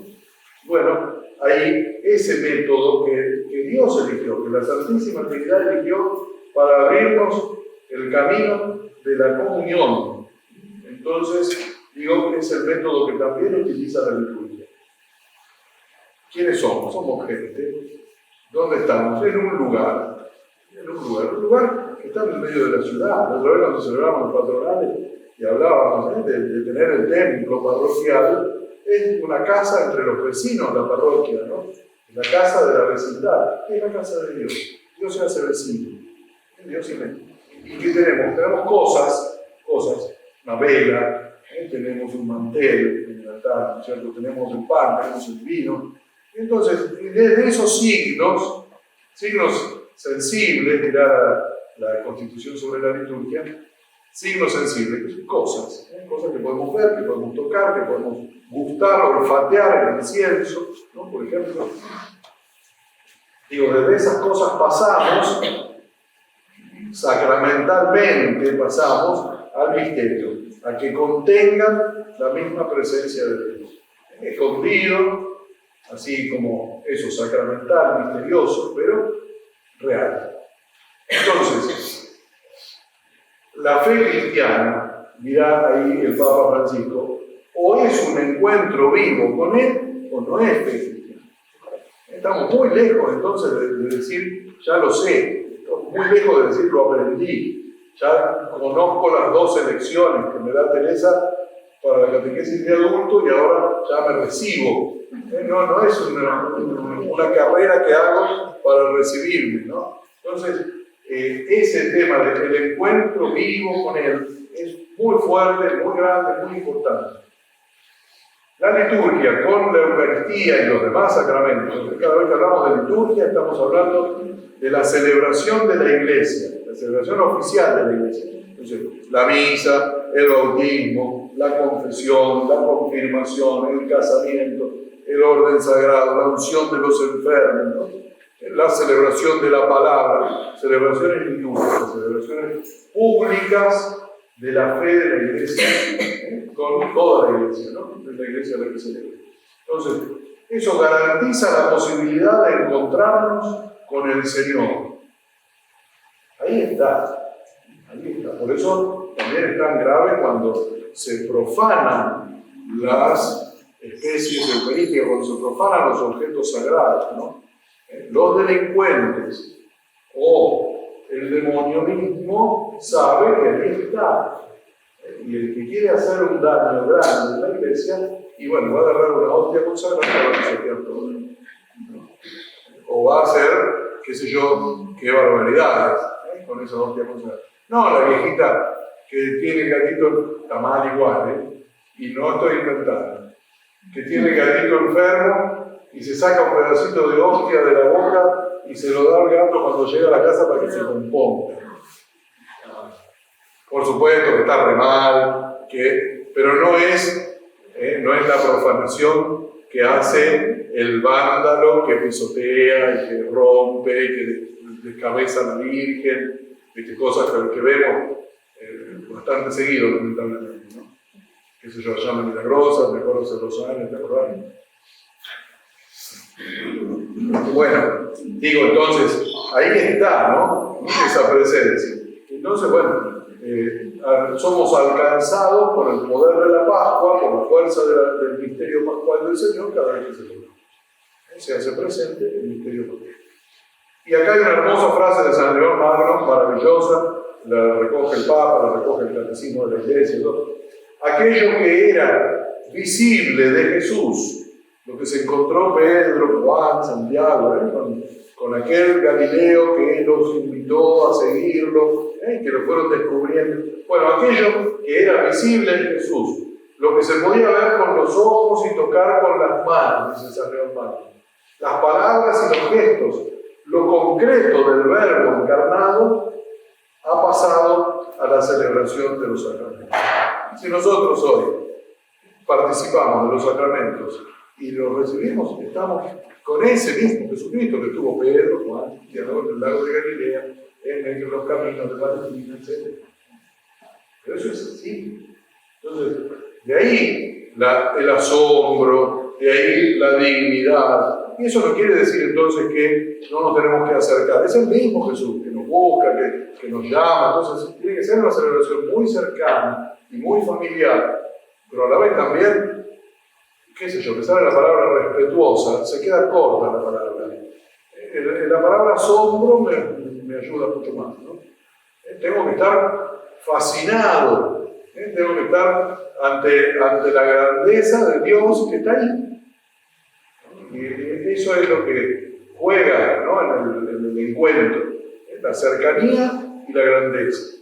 Bueno, hay ese método que Dios eligió, que la Santísima Trinidad eligió para abrirnos el camino de la comunión. Entonces, digo, es el método que también utiliza la liturgia. ¿Quiénes somos? Somos gente. ¿Dónde estamos? En un lugar que está en el medio de la ciudad. La otra vez cuando celebramos los patronales y hablábamos de tener el templo parroquial, es una casa entre los vecinos, la parroquia, ¿no? La casa de la vecindad, es la casa de Dios. Dios se hace vecino. Dios ¿Y qué tenemos? Tenemos cosas, una vela, tenemos un mantel en el altar, ¿no es cierto? Tenemos el pan, tenemos el vino. Entonces, desde esos signos sensibles, dirá la Constitución sobre la liturgia, signos sensibles, cosas que podemos ver, que podemos tocar, que podemos gustar, olfatear, el incienso, ¿no? Por ejemplo. Digo, desde esas cosas pasamos, sacramentalmente pasamos al misterio, a que contengan la misma presencia de Dios. Escondido, así como eso, sacramental, misterioso, pero real. Entonces, la fe cristiana, dirá ahí el Papa Francisco, o es un encuentro vivo con Él, o no es fe cristiana. Estamos muy lejos entonces de decir, ya lo sé, estamos muy lejos de decir, lo aprendí, ya conozco las 2 elecciones que me da Teresa para la catequesis de adulto y ahora ya me recibo. No es una carrera que hago para recibirme, ¿no? Entonces, ese tema del encuentro vivo con Él es muy fuerte, muy grande, muy importante. La liturgia con la Eucaristía y los demás sacramentos, cada vez que hablamos de liturgia estamos hablando de la celebración de la Iglesia, la celebración oficial de la Iglesia. Entonces, la misa, el bautismo, la confesión, la confirmación, el casamiento, el orden sagrado, la unción de los enfermos, ¿no? La celebración de la palabra, celebraciones litúrgicas, celebraciones públicas de la fe de la Iglesia, con toda la Iglesia, ¿no? De la Iglesia a la que celebra. Entonces, eso garantiza la posibilidad de encontrarnos con el Señor. Ahí está. Por eso también es tan grave cuando se profanan las especies eucarísticas, cuando se profanan los objetos sagrados, ¿no? Los delincuentes o el demonio mismo sabe que ahí está. Y el que quiere hacer un daño grande en la iglesia, y bueno, va a agarrar una hostia consagrada y va a saquear todo, ¿no? O va a hacer, qué sé yo, qué barbaridades con esa hostia consagrada. No, la viejita que tiene el gatito, está mal igual, y no estoy inventando, que tiene el gatito enfermo y se saca un pedacito de hostia de la boca y se lo da al gato cuando llega a la casa para que se componga. Por supuesto que está re mal, pero no es la profanación que hace el vándalo que pisotea y que rompe y que descabeza a la Virgen, cosas que vemos bastante seguido, lamentablemente, ¿no? Qué sé yo, llama milagrosa, mejor hace 2 años, ¿te acordás? Bueno, digo entonces, ahí está, ¿no? Esa presencia. Entonces, bueno, somos alcanzados por el poder de la Pascua, por la fuerza del misterio pascual del Señor, cada vez que se lo se hace presente el misterio pascual. Y acá hay una hermosa frase de San León Magno, maravillosa, la recoge el Papa, la recoge el Catecismo de la Iglesia, ¿no? Aquello que era visible de Jesús, lo que se encontró Pedro, Juan, Santiago, con aquel Galileo que los invitó a seguirlo, que lo fueron descubriendo. Bueno, aquello que era visible en Jesús, lo que se podía ver con los ojos y tocar con las manos, dice San León Magno. Las palabras y los gestos, lo concreto del Verbo encarnado, ha pasado a la celebración de los sacramentos. Si nosotros hoy participamos de los sacramentos y los recibimos, estamos con ese mismo Jesucristo que tuvo Pedro, Juan, Santiago, en el lago de Galilea, en los caminos de Palestina, etc. Pero eso es así. Entonces, de ahí el asombro, de ahí la dignidad. Y eso no quiere decir entonces que no nos tenemos que acercar. Es el mismo Jesús que nos busca, que nos llama. Entonces, tiene que ser una celebración muy cercana y muy familiar, pero a la vez también, qué sé yo, que sale la palabra respetuosa, se queda corta la palabra. La palabra asombro me ayuda mucho más, ¿no? Tengo que estar fascinado, tengo que estar ante la grandeza de Dios que está ahí. Y eso es lo que juega, ¿no? en el encuentro, la cercanía y la grandeza.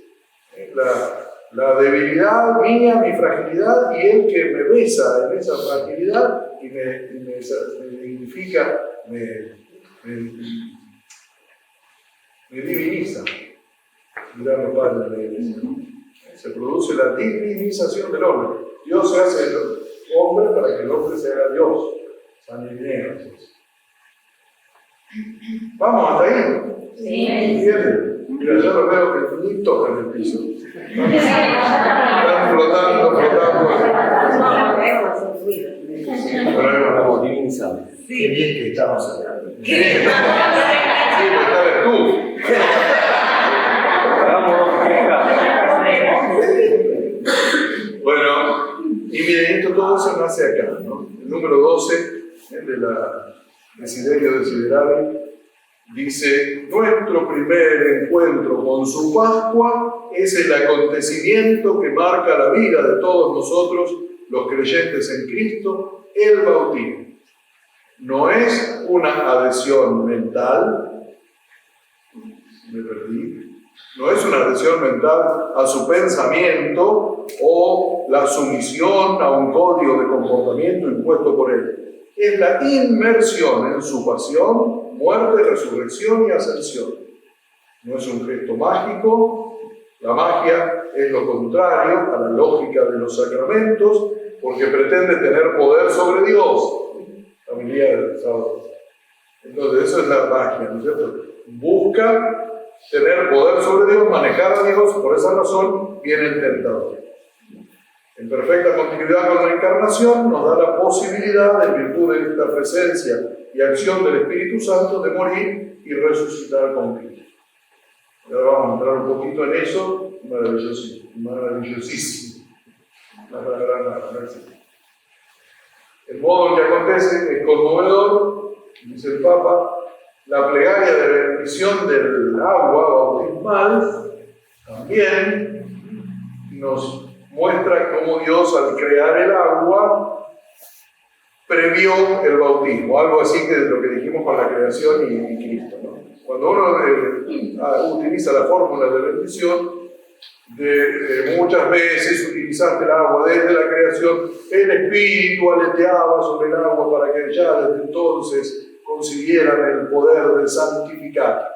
La debilidad mía, mi fragilidad, y Él que me besa en esa fragilidad y me dignifica, me diviniza. Mirá los padres de la iglesia, ¿no? Se produce la divinización del hombre. Dios se hace el hombre para que el hombre se haga Dios. San Irineo. ¿Vamos hasta ahí?
Sí.
¿Entienden? Mira, ya lo veo que ni tocan el piso. Están flotando.
Estamos divinizados.
Qué bien que estamos acá. Sí, esta eres tú. Bueno, y miren, todo eso nace acá, ¿no? El número 12 de la Desiderio Desiderari dice: nuestro primer encuentro con su Pascua es el acontecimiento que marca la vida de todos nosotros, los creyentes en Cristo, el bautismo. No es una adhesión mental, me perdí. No es una adhesión mental a su pensamiento o la sumisión a un código de comportamiento impuesto por él. Es la inmersión en su pasión, muerte, resurrección y ascensión. No es un gesto mágico. La magia es lo contrario a la lógica de los sacramentos, porque pretende tener poder sobre Dios. Familiar del sábado. Entonces, eso es la magia, ¿no es cierto? Busca tener poder sobre Dios, manejar a Dios, por esa razón viene el tentador. En perfecta continuidad con la encarnación, nos da la posibilidad, en virtud de esta presencia y acción del Espíritu Santo, de morir y resucitar con Cristo. Ahora vamos a entrar un poquito en eso maravillosísimo. No existe. El modo en que acontece es conmovedor, dice el Papa. La plegaria de bendición del agua bautismal también nos muestra cómo Dios, al crear el agua, previó el bautismo, algo así que de lo que dijimos con la creación y Cristo, ¿no? Cuando uno utiliza la fórmula de bendición, muchas veces utilizaste el agua desde la creación, el Espíritu aleteaba sobre el agua para que ya desde entonces consiguieran el poder de santificar.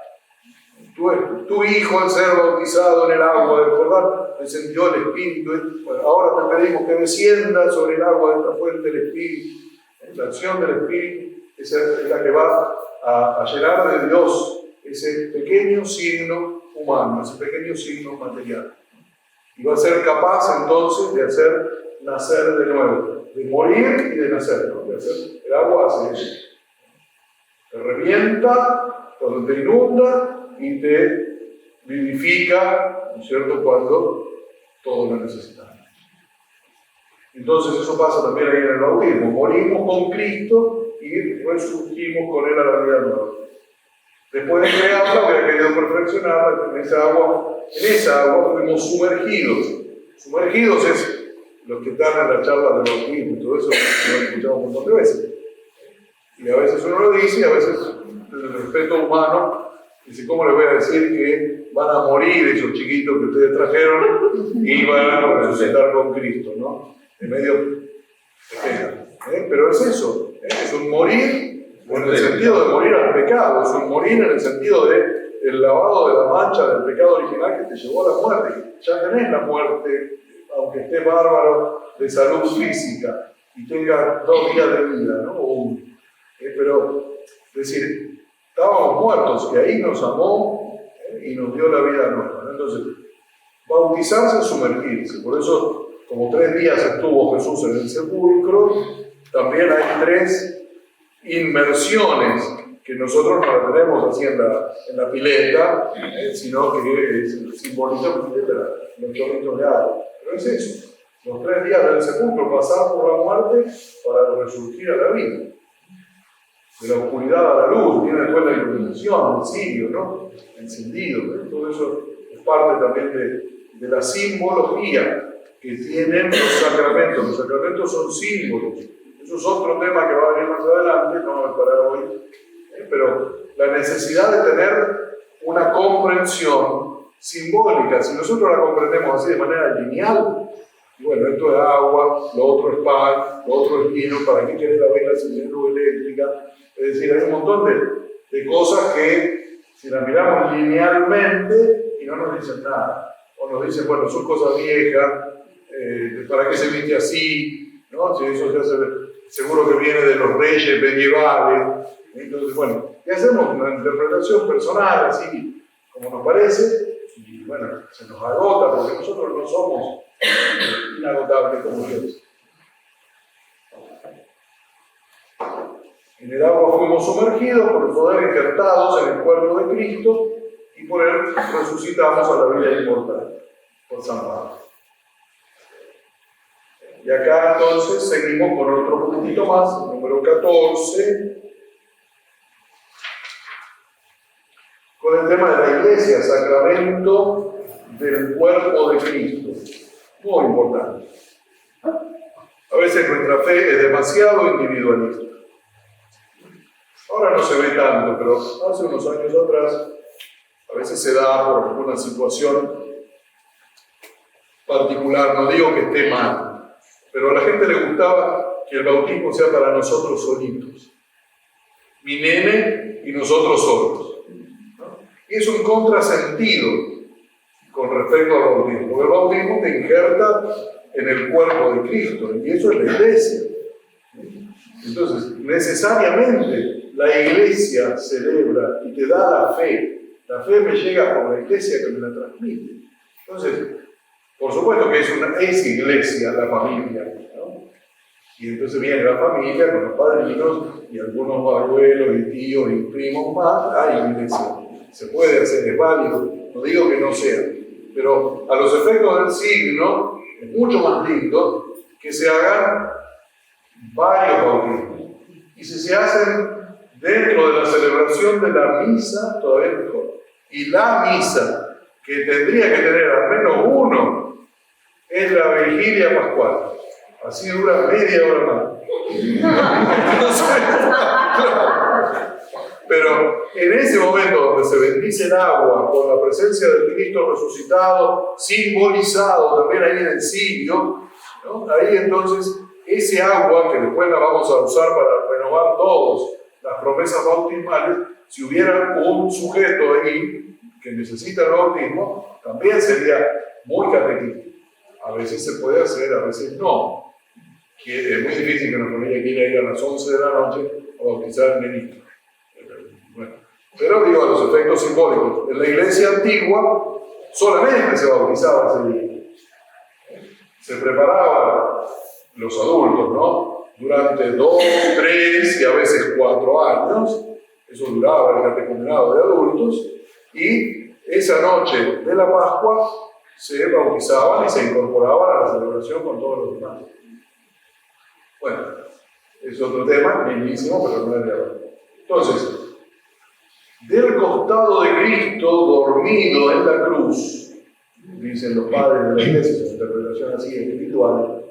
Tu hijo, al ser bautizado en el agua del Jordán, descendió el Espíritu. Bueno, ahora te pedimos que descienda sobre el agua de esta fuente del Espíritu. La acción del Espíritu es la que va a llenar de Dios ese pequeño signo humano, ese pequeño signo material. Y va a ser capaz entonces de hacer nacer de nuevo, de morir y de nacer, ¿no? De hacer, el agua hace eso. Te revienta cuando te inunda y te vivifica, ¿no es cierto?, cuando todos lo necesitamos. Entonces eso pasa también ahí en el bautismo. Morimos con Cristo y resurgimos con Él a la vida nueva. Después de crearla, hubiera querido perfeccionarla, en esa agua fuimos sumergidos. Sumergidos es los que están en las charlas de bautismo, y todo eso lo escuchamos un montón de veces. Y a veces uno lo dice, y a veces el respeto humano dice, ¿cómo le voy a decir que van a morir esos chiquitos que ustedes trajeron y van a resucitar con Cristo, ¿no? En medio de pena. Pero es eso, es un morir en el sentido de morir al pecado, es un morir en el sentido de el lavado de la mancha del pecado original que te llevó a la muerte. Ya tenés la muerte, aunque estés bárbaro de salud física y tengas 2 días de vida, ¿no? O 1. Pero, es decir, estábamos muertos y ahí nos amó y nos dio la vida nueva, ¿no? Entonces, bautizarse es sumergirse. Por eso, como 3 días estuvo Jesús en el sepulcro, también hay 3 inmersiones que nosotros no la tenemos así en la pileta, sino que simboliza los chorritos de agua. Pero es eso, los 3 días del sepulcro, pasar por la muerte para resurgir a la vida. De la oscuridad a la luz, viene después la iluminación, el cirio, ¿no? Encendido, ¿no? Todo eso es parte también de la simbología que tienen los sacramentos. Los sacramentos son símbolos. Eso es otro tema que va a venir más adelante, no es para hoy. Pero la necesidad de tener una comprensión simbólica. Si nosotros la comprendemos así de manera lineal, bueno, esto es agua, lo otro es pan, lo otro es vino, ¿para qué querés la vela sin luz eléctrica? Es decir, hay un montón de cosas que si las miramos linealmente y no nos dicen nada. O nos dicen, bueno, son cosas viejas, ¿para qué se viste así? ¿No? Si eso ya seguro que viene de los reyes medievales. Entonces, bueno, y hacemos una interpretación personal, así como nos parece, y bueno, se nos agota porque nosotros no somos inagotables como Dios. En el agua fuimos sumergidos por el poder injertados en el cuerpo de Cristo y por él resucitamos a la vida inmortal, por San Pablo. Y acá entonces seguimos con otro puntito más, el número 14, con el tema de la iglesia, sacramento del cuerpo de Cristo. Muy importante. A veces nuestra fe es demasiado individualista. Ahora no se ve tanto, pero hace unos años atrás a veces se da por alguna situación particular, no digo que esté mal, pero a la gente le gustaba que el bautismo sea para nosotros solitos. Mi nene y nosotros solos. ¿No? Y es un contrasentido con respecto al bautismo, porque el bautismo te injerta en el cuerpo de Cristo, y eso es la iglesia. Entonces, necesariamente la iglesia celebra y te da la fe. La fe me llega por la iglesia que me la transmite. Entonces, por supuesto que es iglesia la familia, ¿no? Y entonces viene la familia con los padrinos y algunos abuelos y tíos y primos más. Hay iglesia. Se puede hacer, es válido. No digo que no sea. pero a los efectos del signo es mucho más lindo que se hagan varios bautismos. Y si se hacen dentro de la celebración de la misa, todavía mejor. Y la misa, que tendría que tener al menos uno, es la vigilia pascual. Así dura media hora más. Pero en ese momento donde se bendice el agua con la presencia del Cristo resucitado, simbolizado también ahí en el cirio, ¿no? Ahí entonces ese agua, que después la vamos a usar para renovar todos las promesas bautismales, si hubiera un sujeto ahí que necesita el bautismo, también sería muy catequístico. A veces se puede hacer, a veces no. Que es muy difícil que una familia quiera ir a las 11 de la noche a bautizar al nenito. Bueno, pero digo, a los efectos simbólicos. En la iglesia antigua solamente se bautizaba ese día. Se preparaban los adultos, ¿no? Durante 2, 3 y a veces 4 años. Eso duraba el catecumenado de adultos. Y esa noche de la Pascua se bautizaban y se incorporaban a la celebración con todos los demás. Bueno, es otro tema, bellísimo, pero no es de ahora. Entonces, del costado de Cristo dormido en la cruz, dicen los padres de la iglesia, su interpretación así espiritual,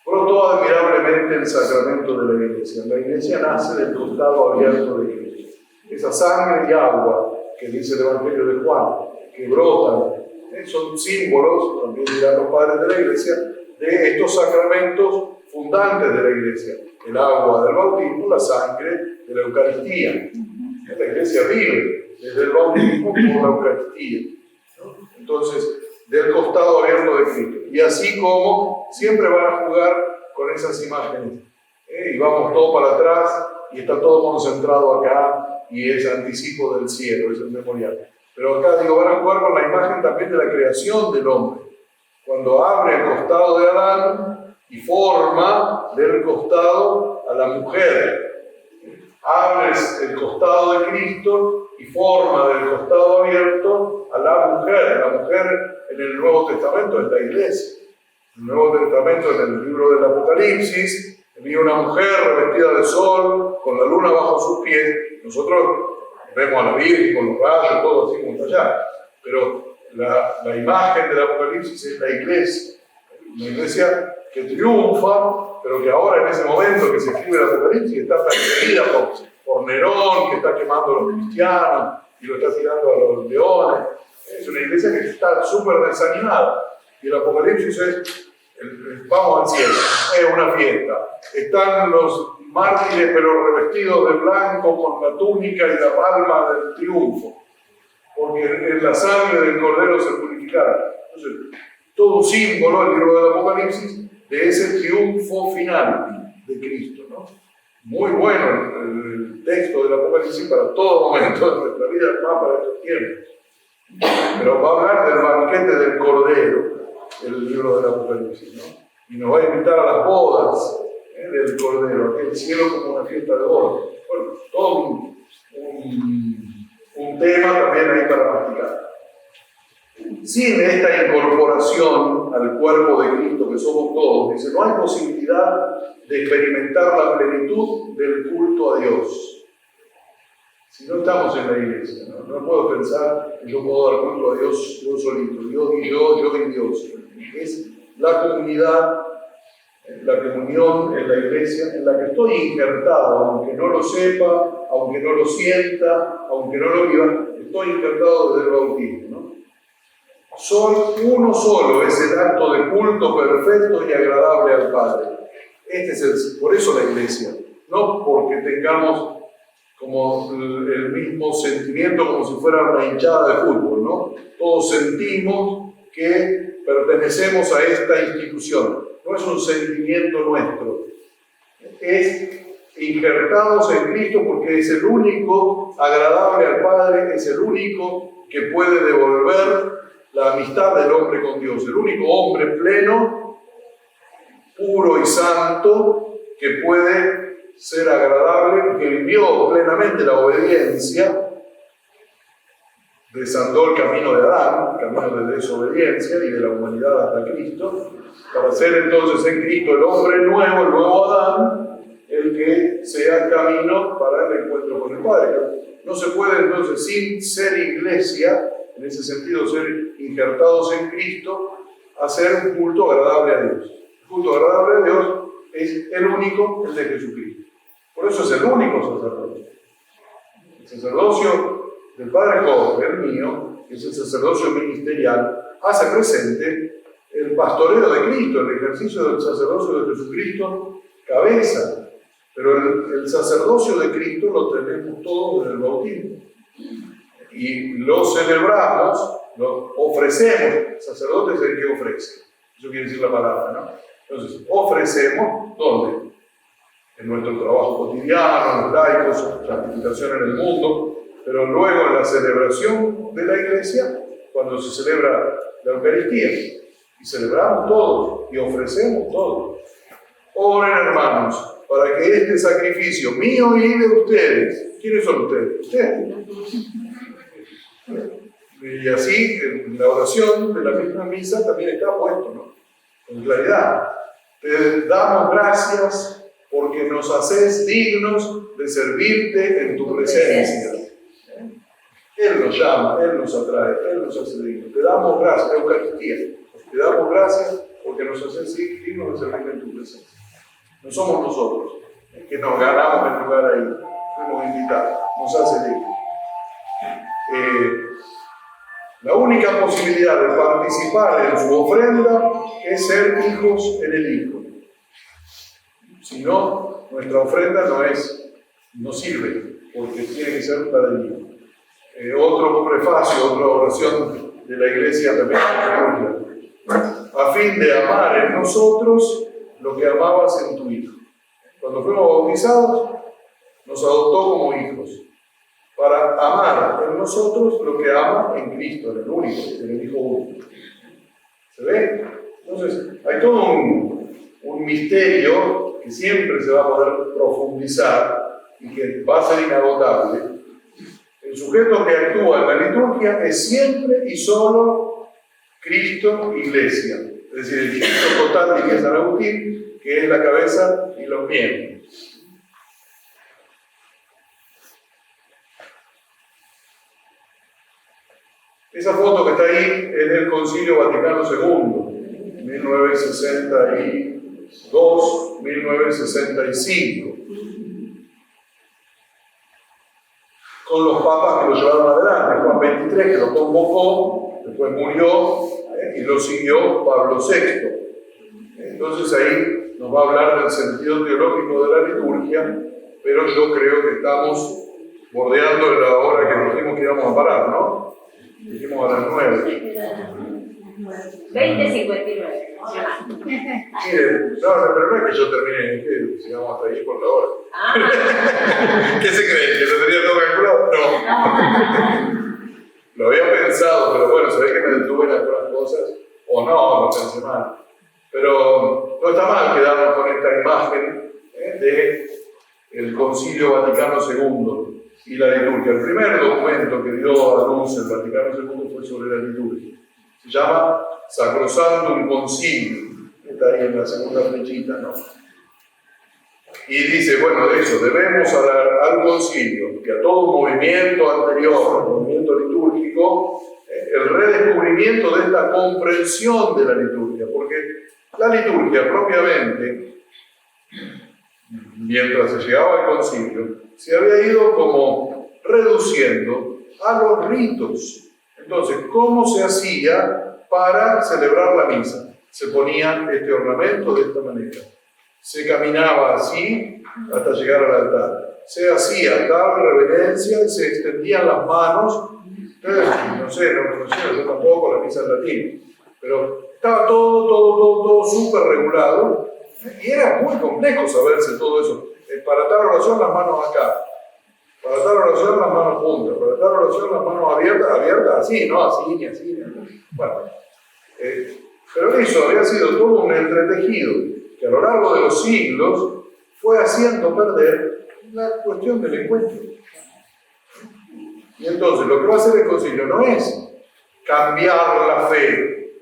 brotó admirablemente el sacramento de la iglesia. La iglesia nace del costado abierto de Cristo. Esa sangre y agua que dice el Evangelio de Juan, que brotan, son símbolos, también dirán los padres de la iglesia, de estos sacramentos fundantes de la iglesia. El agua del bautismo, la sangre de la Eucaristía. La iglesia vive desde el bautismo por la Eucaristía, ¿no? Entonces, del costado abierto de Cristo. Y así como siempre van a jugar con esas imágenes. Y vamos todo para atrás y está todo concentrado acá y es anticipo del cielo, es el memorial. Pero acá digo, van a jugar con la imagen también de la creación del hombre. Cuando abre el costado de Adán y forma del costado a la mujer. Abres el costado de Cristo y forma del costado abierto a la mujer. La mujer en el Nuevo Testamento es la iglesia. En el Nuevo Testamento, en el libro del Apocalipsis, vi una mujer revestida de sol, con la luna bajo sus pies. Nosotros vemos a la Virgen con los rayos, todo así como está allá. Pero la imagen del Apocalipsis es la iglesia. Una iglesia que triunfa, pero que ahora en ese momento que se escribe el Apocalipsis está perseguida por Nerón, que está quemando a los cristianos y lo está tirando a los leones. Es una iglesia que está súper desanimada. Y el Apocalipsis es, vamos al cielo, es una fiesta. Están los mártires pero revestidos de blanco con la túnica y la palma del triunfo, porque en la sangre del Cordero se purificaron. Entonces, todo un símbolo, el libro del Apocalipsis, de ese triunfo final de Cristo, ¿no? Muy bueno el texto del Apocalipsis para todo momento de nuestra vida, más para estos tiempos. Pero va a hablar del banquete del Cordero, el libro del Apocalipsis, ¿no? Y nos va a invitar a las bodas del Cordero, el cielo como una fiesta de bodas. Bueno, todo un tema también ahí para practicar. Sin esta incorporación al cuerpo de Cristo que somos todos, dice, no hay posibilidad de experimentar la plenitud del culto a Dios. Si no estamos en la iglesia, no puedo pensar que yo puedo dar culto a Dios yo solito, Dios y yo y Dios. Es la comunidad, la comunión en la iglesia en la que estoy injertado, aunque no lo sepa, aunque no lo sienta, aunque no lo viva, estoy injertado desde el bautismo, ¿no? Soy uno solo, es el acto de culto perfecto y agradable al Padre. Por eso la iglesia, no porque tengamos como el mismo sentimiento como si fuera una hinchada de fútbol, ¿no? Todos sentimos que pertenecemos a esta institución. No es un sentimiento nuestro. Es injertados en Cristo porque es el único agradable al Padre, es el único que puede devolver la amistad del hombre con Dios, el único hombre pleno, puro y santo, que puede ser agradable, que vivió plenamente la obediencia desandó el camino de Adán, el camino de desobediencia y de la humanidad hasta Cristo, para ser entonces en Cristo el hombre nuevo, el nuevo Adán, el que sea camino para el encuentro con el Padre. No se puede entonces, sin ser iglesia, en ese sentido ser injertados en Cristo, hacer un culto agradable a Dios. El culto agradable a Dios es el único, el de Jesucristo. Por eso es el único sacerdote. El sacerdocio del Padre Job, el mío, que es el sacerdocio ministerial, hace presente el pastoreo de Cristo, el ejercicio del sacerdocio de Jesucristo, cabeza. Pero el sacerdocio de Cristo lo tenemos todos en el bautismo. Y lo celebramos, lo ofrecemos. El sacerdote es el que ofrece. Eso quiere decir la palabra, ¿no? Entonces, ofrecemos, ¿dónde? En nuestro trabajo cotidiano, los laicos, santificación en el mundo, pero luego en la celebración de la iglesia, cuando se celebra la Eucaristía, y celebramos todos, y ofrecemos todos. Oren, hermanos, para que este sacrificio mío y de ustedes, ¿quiénes son ustedes? Ustedes. Y así, en la oración de la misma misa también está puesto, ¿no? Con claridad. Te damos gracias porque nos haces dignos de servirte en tu presencia. Él nos llama, Él nos atrae, Él nos hace dignos. Te damos gracias, Eucaristía. Te damos gracias porque nos haces dignos de servirte en tu presencia. No somos nosotros, es que nos ganamos el lugar ahí. Fuimos invitados, nos hace dignos. La única posibilidad de participar en su ofrenda es ser hijos en el Hijo. Si no, nuestra ofrenda no sirve, porque tiene que ser para el Hijo. Otro prefacio, otra oración de la Iglesia también, a fin de amar en nosotros lo que amabas en tu Hijo. Cuando fuimos bautizados, nos adoptó como hijos, para amar en nosotros lo que ama en Cristo, en el único, en el Hijo único. ¿Se ve? Entonces, hay todo un misterio que siempre se va a poder profundizar y que va a ser inagotable. El sujeto que actúa en la liturgia es siempre y solo Cristo, Iglesia. Es decir, el Cristo total, diría San Agustín, que es la cabeza y los miembros. Esa foto que está ahí es del Concilio Vaticano II, 1962-1965, con los papas que lo llevaron adelante. Juan XXIII, que lo convocó, después murió, y lo siguió Pablo VI. Entonces ahí nos va a hablar del sentido teológico de la liturgia, pero yo creo que estamos bordeando la hora que nos dijimos que íbamos a parar, ¿no? Dijimos a las 9.
20:59.
Miren, pero no es que yo termine, que sigamos hasta ahí por la hora. ¿Qué se creen? ¿Que lo tenía todo calculado? No. Lo había pensado, pero bueno, se ve que me detuve en algunas cosas, o no, lo pensé mal. Pero no está mal quedarnos con esta imagen del Concilio Vaticano II y la liturgia. El primer documento que dio a luz el Vaticano II fue sobre la liturgia. Se llama Sacrosanctum Concilio. Está ahí en la segunda flechita, ¿no? Y dice, bueno, de eso, debemos al concilio, que a todo movimiento anterior, al movimiento litúrgico, el redescubrimiento de esta comprensión de la liturgia, porque la liturgia propiamente, mientras se llegaba al concilio, se había ido como reduciendo a los ritos. Entonces, ¿cómo se hacía para celebrar la misa? Se ponía este ornamento de esta manera. Se caminaba así hasta llegar al altar. Se hacía tal reverencia y se extendían las manos. Ustedes, no sé, no conocieron, yo tampoco la misa en latín, pero estaba todo súper regulado y era muy complejo saberse todo eso. Para tal oración las manos acá, para tal oración las manos juntas, para tal oración las manos abiertas así, no así ni así. Bueno, pero eso había sido todo un entretejido que a lo largo de los siglos fue haciendo perder la cuestión del encuentro. Y entonces lo que va a hacer el concilio no es cambiar la fe,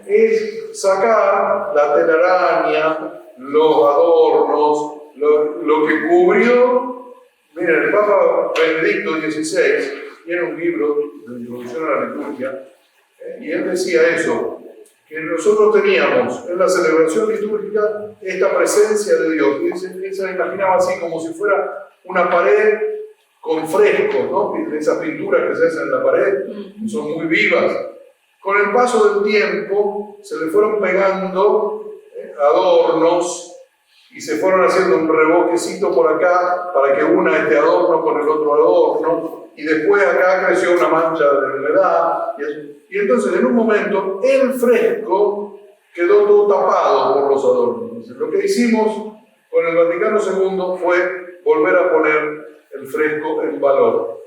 es sacar la telaraña, los adornos, lo que cubrió. Miren, el Papa Benedicto XVI tiene un libro de introducción a la liturgia, y él decía eso, que nosotros teníamos en la celebración litúrgica esta presencia de Dios, y él se la imaginaba así como si fuera una pared con frescos, ¿no? Esas pinturas que se hacen en la pared, que son muy vivas. Con el paso del tiempo se le fueron pegando adornos y se fueron haciendo un revoquecito por acá para que una este adorno con el otro adorno, y después acá creció una mancha de humedad, y entonces en un momento el fresco quedó todo tapado por los adornos. Entonces, lo que hicimos con el Vaticano II fue volver a poner el fresco en valor.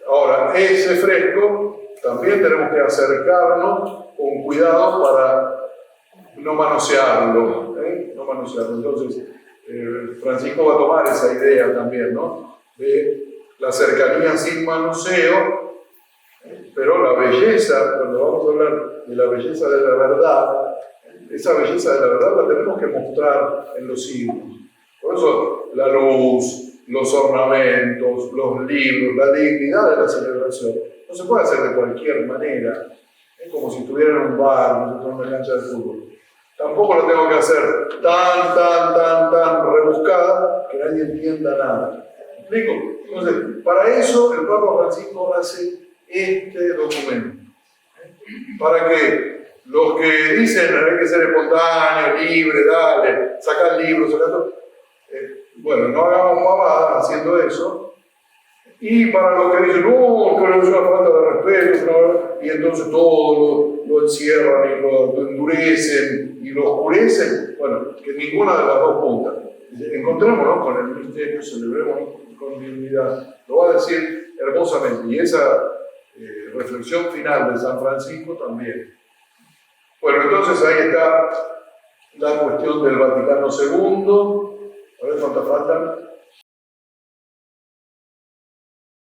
Ahora, ese fresco también tenemos que acercarnos con cuidado para no manosearlo, no manosearlo. Entonces, Francisco va a tomar esa idea también, ¿no? De la cercanía sin manoseo, pero la belleza, cuando vamos a hablar de la belleza de la verdad, esa belleza de la verdad la tenemos que mostrar en los signos. Por eso, la luz, los ornamentos, los libros, la dignidad de la celebración, no se puede hacer de cualquier manera. Es como si estuviera en un bar, en una cancha de fútbol. Tampoco lo tengo que hacer tan rebuscada que nadie entienda nada. ¿Me explico? Entonces, para eso el Papa Francisco hace este documento. Para que los que dicen hay que ser espontáneo, libre, dale, sacar libros, sacar todo, bueno, no hagamos pavadas haciendo eso. Y para los que dicen, no, pero es una falta de respeto, ¿no? Y entonces todo lo encierran y lo endurecen y lo oscurecen, bueno, que ninguna de las dos puntas. Encontrémonos con el misterio, celebremos con dignidad. Lo va a decir hermosamente, y esa reflexión final de San Francisco también. Bueno, entonces ahí está la cuestión del Vaticano II. A ver cuántas faltan.